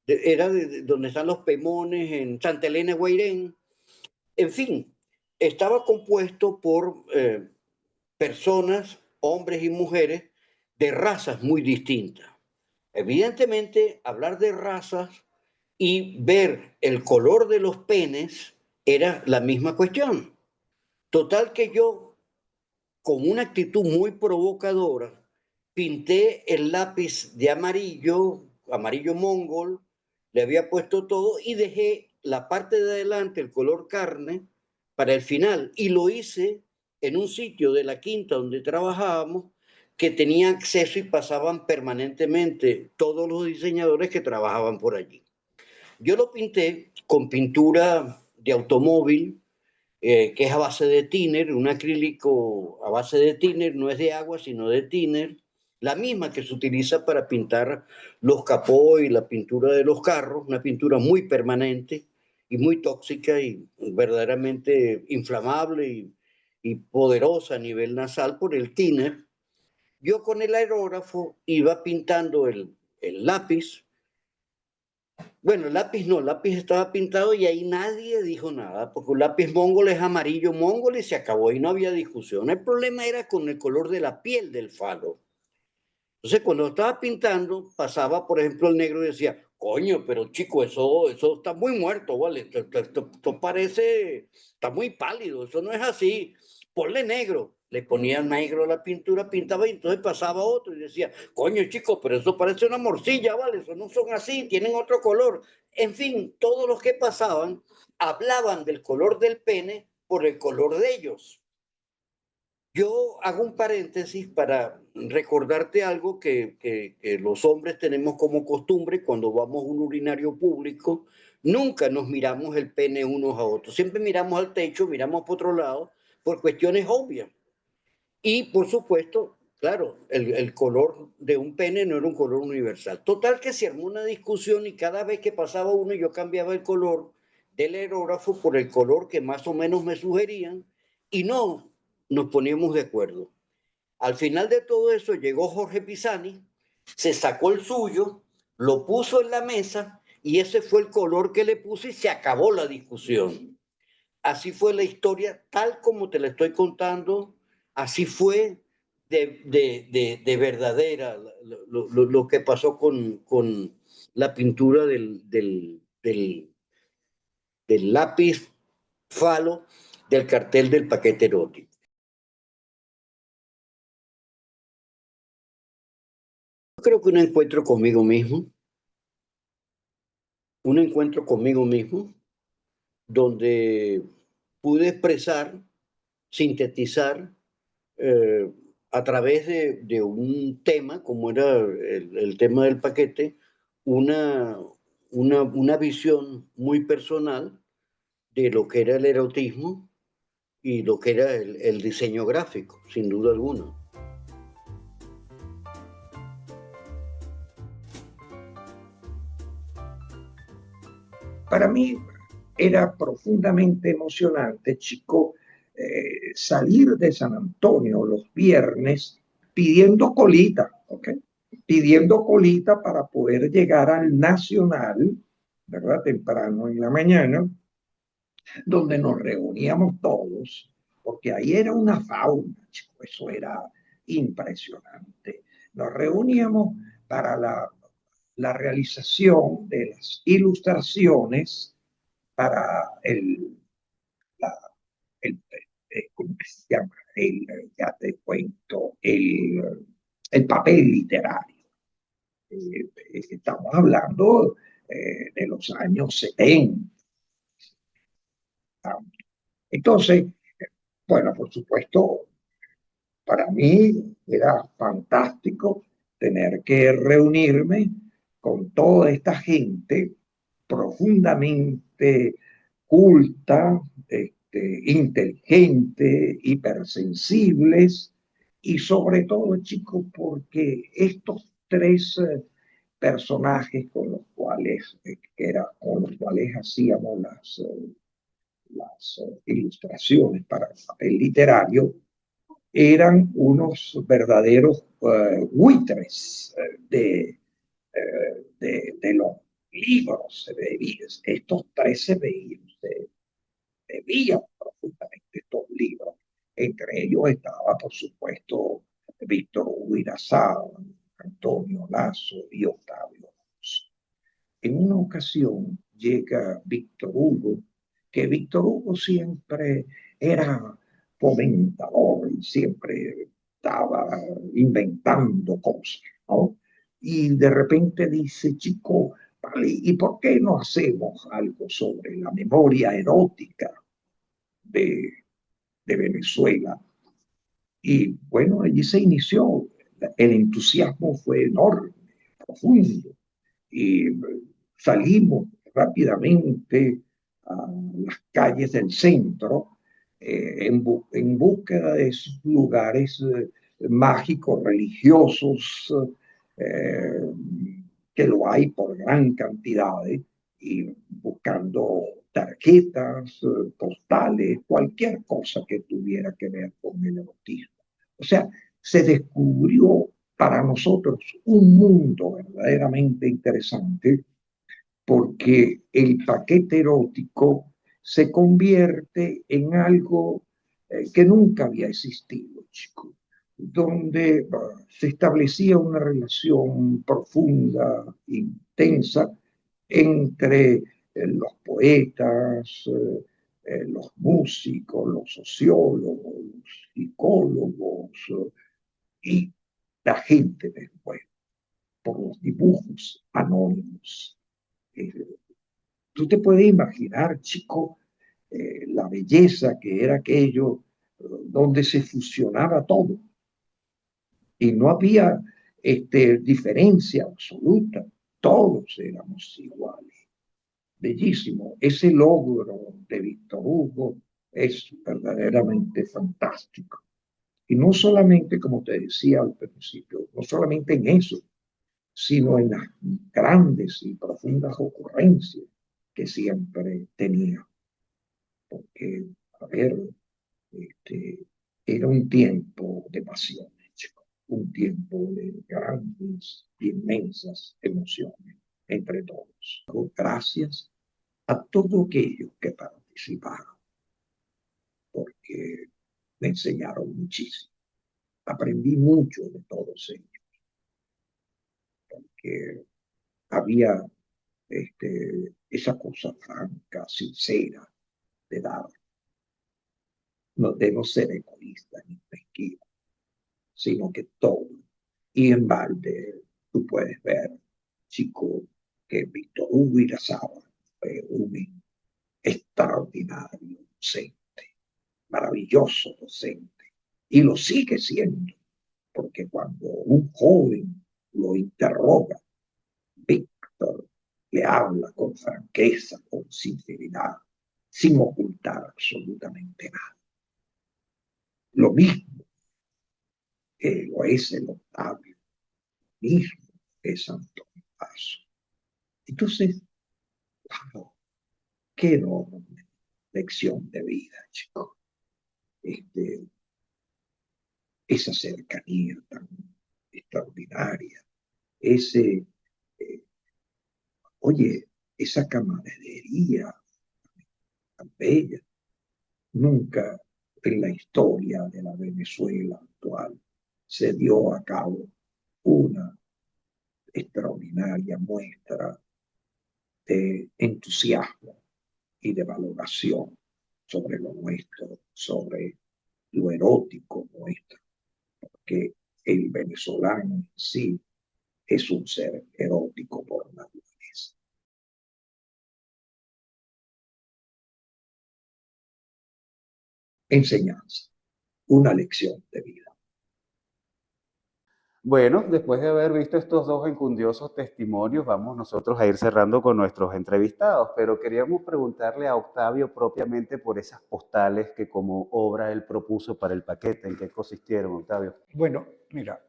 era de donde están los Pemones, en Santa Elena, Guairén. En fin, estaba compuesto por personas, hombres y mujeres, de razas muy distintas. Evidentemente, hablar de razas y ver el color de los penes era la misma cuestión. Total que yo, con una actitud muy provocadora, pinté el lápiz de amarillo, amarillo mongol, le había puesto todo y dejé la parte de adelante, el color carne, para el final. Y lo hice en un sitio de la quinta donde trabajábamos, que tenía acceso y pasaban permanentemente todos los diseñadores que trabajaban por allí. Yo lo pinté con pintura de automóvil, que es a base de thinner, un acrílico a base de thinner, no es de agua, sino de thinner, la misma que se utiliza para pintar los capós y la pintura de los carros, una pintura muy permanente y muy tóxica y verdaderamente inflamable y poderosa a nivel nasal por el thinner. Yo con el aerógrafo iba pintando el lápiz. Bueno, el lápiz no, el lápiz estaba pintado y ahí nadie dijo nada, porque un lápiz mongol es amarillo mongol y se acabó y no había discusión. El problema era con el color de la piel del falo. Entonces, cuando estaba pintando, pasaba, por ejemplo, el negro y decía, coño, pero chico, eso está muy muerto, ¿vale? Esto parece, está muy pálido, eso no es así. Ponle negro. Le ponía negro a la pintura, pintaba y entonces pasaba otro y decía, coño, chico, pero eso parece una morcilla, ¿vale? Eso no son así, tienen otro color. En fin, todos los que pasaban hablaban del color del pene por el color de ellos. Yo hago un paréntesis para recordarte algo que los hombres tenemos como costumbre cuando vamos a un urinario público. Nunca nos miramos el pene unos a otros. Siempre miramos al techo, miramos por otro lado, por cuestiones obvias. Y por supuesto, claro, el color de un pene no era un color universal. Total que se armó una discusión y cada vez que pasaba uno yo cambiaba el color del aerógrafo por el color que más o menos me sugerían y no nos poníamos de acuerdo. Al final de todo eso llegó Jorge Pisani, se sacó el suyo, lo puso en la mesa y ese fue el color que le puse y se acabó la discusión. Así fue la historia, tal como te la estoy contando, así fue de verdadera lo que pasó con la pintura del lápiz falo del cartel del paquete erótico. Yo creo que un encuentro conmigo mismo, donde pude expresar, sintetizar, eh, a través de un tema, como era el tema del paquete, una, una visión muy personal de lo que era el erotismo y lo que era el diseño gráfico, sin duda alguna. Para mí era profundamente emocionante, chico, salir de San Antonio los viernes pidiendo colita, ¿ok? Pidiendo colita para poder llegar al Nacional, ¿verdad? Temprano en la mañana, donde nos reuníamos todos, porque ahí era una fauna, chico, eso era impresionante. Nos reuníamos para la realización de las ilustraciones para la, ¿cómo se llama? Ya te cuento, el papel literario. Estamos hablando de los años 70. Entonces, bueno, por supuesto, para mí era fantástico tener que reunirme con toda esta gente profundamente culta, inteligente, hipersensibles y sobre todo, chicos, porque estos tres personajes con los cuales, con los cuales hacíamos las ilustraciones para el papel literario, eran unos verdaderos buitres de los libros. Estos tres se bebían profundamente estos libros. Entre ellos estaba, por supuesto, Víctor Hugo Irazao, Antonio Lazo y Octavio Rosso. En una ocasión llega Víctor Hugo, que Víctor Hugo siempre era fomentador y siempre estaba inventando cosas, ¿no? Y de repente dice, chico, vale, ¿y por qué no hacemos algo sobre la memoria erótica de, de Venezuela? Y bueno, allí se inició. El entusiasmo fue enorme, profundo. Y salimos rápidamente a las calles del centro en búsqueda de esos lugares mágicos, religiosos, eh, que lo hay por gran cantidad, y buscando tarjetas, postales, cualquier cosa que tuviera que ver con el erotismo. O sea, se descubrió para nosotros un mundo verdaderamente interesante, porque el paquete erótico se convierte en algo que nunca había existido, chicos, donde se establecía una relación profunda, intensa, entre los poetas, los músicos, los sociólogos, los psicólogos y la gente después, por los dibujos anónimos. Eh, Tú te puedes imaginar, chico, la belleza que era aquello, donde se fusionaba todo y no había diferencia absoluta, todos éramos iguales. Bellísimo. Ese logro de Víctor Hugo es verdaderamente fantástico. Y no solamente, como te decía al principio, no solamente en eso, sino en las grandes y profundas ocurrencias que siempre tenía. Porque, a ver, era un tiempo de pasiones, chico, un tiempo de grandes, inmensas emociones entre todos. Gracias a todos aquellos que participaron, porque me enseñaron muchísimo. Aprendí mucho de todos ellos, que había esa cosa franca, sincera de dar, no, de no ser egoísta ni mezquino, sino que todo. Y en balde tú puedes ver, chico, que Víctor Hugo Irazaba fue un extraordinario docente, maravilloso docente, y lo sigue siendo, porque cuando un joven lo interroga, Víctor le habla con franqueza, con sinceridad, sin ocultar absolutamente nada. Lo mismo que lo es el Octavio, lo mismo es Antonio Paso. Entonces, wow, qué enorme lección de vida, chicos. Esa cercanía tan extraordinaria, ese, eh, oye, esa camaradería tan bella. Nunca en la historia de la Venezuela actual se dio a cabo una extraordinaria muestra de entusiasmo y de valoración sobre lo nuestro, sobre lo erótico nuestro, porque el venezolano en sí es un ser erótico por naturaleza. Enseñanza, una lección de vida. Bueno, después de haber visto estos dos encundiosos testimonios, vamos nosotros a ir cerrando con nuestros entrevistados, pero queríamos preguntarle a Octavio propiamente por esas postales que como obra él propuso para el paquete. ¿En qué consistieron, Octavio? Bueno, mira,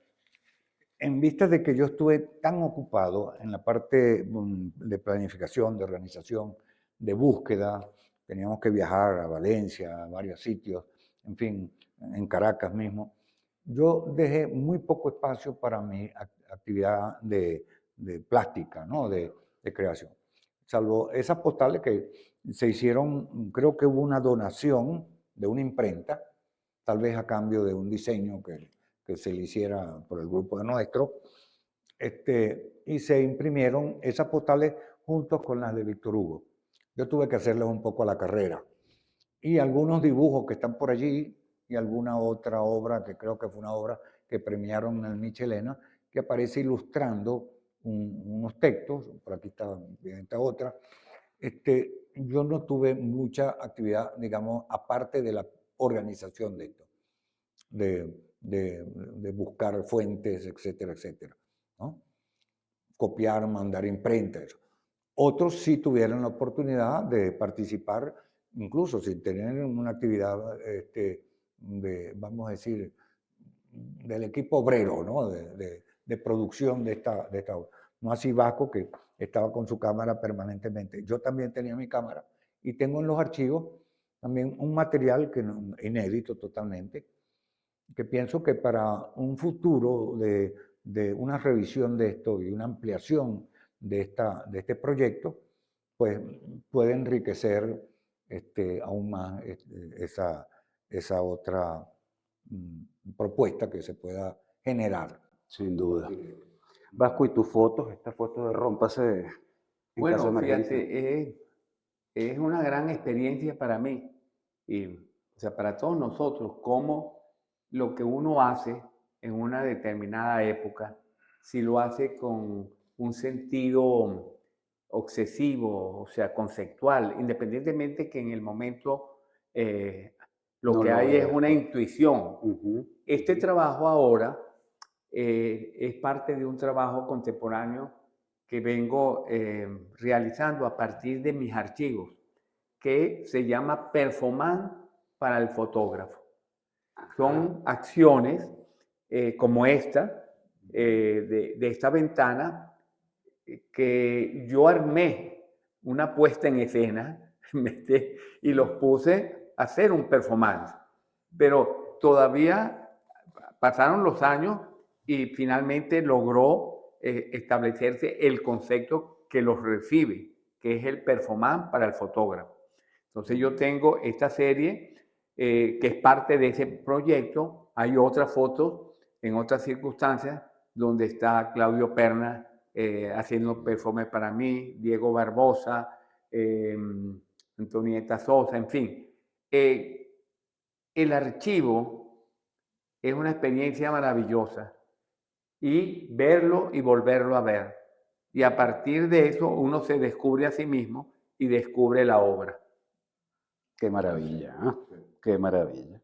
en vista de que yo estuve tan ocupado en la parte de planificación, de organización, de búsqueda, teníamos que viajar a Valencia, a varios sitios, en fin, en Caracas mismo, yo dejé muy poco espacio para mi actividad de plástica, ¿no? De creación. Salvo esas postales que se hicieron, creo que hubo una donación de una imprenta, tal vez a cambio de un diseño que se le hiciera por el grupo de nuestro, y se imprimieron esas postales juntos con las de Víctor Hugo. Yo tuve que hacerles un poco a la carrera. Y algunos dibujos que están por allí y alguna otra obra, que creo que fue una obra que premiaron en el Michelena, que aparece ilustrando unos textos. Por aquí está esta otra. Yo no tuve mucha actividad, digamos, aparte de la organización de esto, de buscar fuentes, etcétera, etcétera, ¿no? Copiar, mandar imprenta, eso. Otros sí tuvieron la oportunidad de participar, incluso sin tener una actividad, vamos a decir, del equipo obrero, ¿no? de producción de esta obra. No así Vasco, que estaba con su cámara permanentemente. Yo también tenía mi cámara y tengo en los archivos también un material que inédito totalmente, que pienso que para un futuro de una revisión de esto y una ampliación de este proyecto, pues puede enriquecer aún más esa otra propuesta que se pueda generar. Sin duda. Vasco, ¿y tus fotos? Esta foto de Rómpase en caso de Bueno, emergencia. fíjate, es una gran experiencia para mí y, o sea, para todos nosotros, cómo lo que uno hace en una determinada época, si lo hace con un sentido obsesivo, o sea, conceptual, independientemente que en el momento lo No que lo hay es veas, una pues. intuición. Ujú. Este trabajo ahora es parte de un trabajo contemporáneo que vengo realizando a partir de mis archivos, que se llama Performance para el fotógrafo. Son acciones como esta, de esta ventana, que yo armé una puesta en escena y los puse a hacer un performance. Pero todavía pasaron los años y finalmente logró establecerse el concepto que los recibe, que es el performance para el fotógrafo. Entonces yo tengo esta serie que es parte de ese proyecto. Hay otras fotos en otras circunstancias donde está Claudio Perna haciendo performance para mí, Diego Barbosa, Antonieta Sosa, en fin. El archivo es una experiencia maravillosa y verlo y volverlo a ver. Y a partir de eso uno se descubre a sí mismo y descubre la obra. Qué maravilla, ¿ah? Qué maravilla.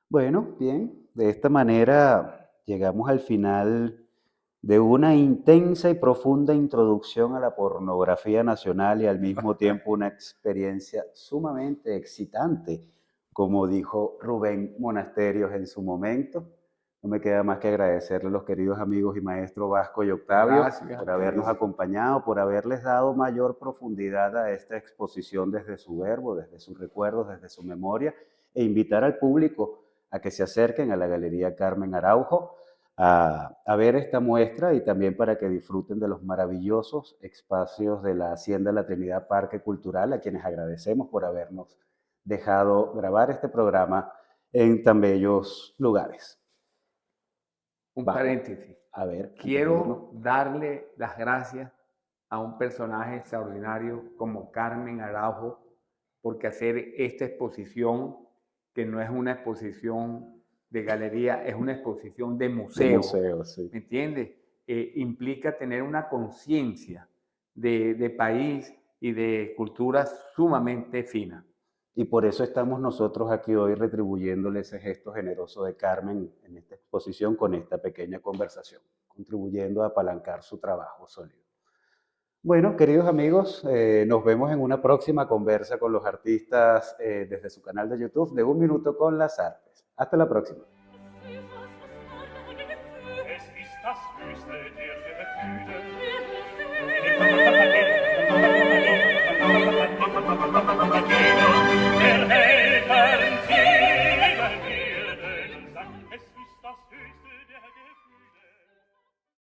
Bueno, bien, de esta manera llegamos al final de una intensa y profunda introducción a la pornografía nacional y al mismo tiempo una experiencia sumamente excitante, como dijo Rubén Monasterios en su momento. No me queda más que agradecerle a los queridos amigos y maestros Vasco y Octavio Gracias. por habernos acompañado, por haberles dado mayor profundidad a esta exposición desde su verbo, desde sus recuerdos, desde su memoria, e invitar al público a que se acerquen a la Galería Carmen Araujo a ver esta muestra y también para que disfruten de los maravillosos espacios de la Hacienda La Trinidad Parque Cultural, a quienes agradecemos por habernos dejado grabar este programa en tan bellos lugares. Un Bajo. paréntesis. A ver, antes de irnos. Quiero darle las gracias a un personaje extraordinario como Carmen Araujo, porque hacer esta exposición, que no es una exposición de galería, es una exposición de museo. Sí. ¿Me entiendes? Implica tener una conciencia de país y de cultura sumamente fina. Y por eso estamos nosotros aquí hoy retribuyéndole ese gesto generoso de Carmen en esta exposición con esta pequeña conversación, contribuyendo a apalancar su trabajo sólido. Bueno, queridos amigos, nos vemos en una próxima conversa con los artistas desde su canal de YouTube de Un Minuto con las Artes. Hasta la próxima.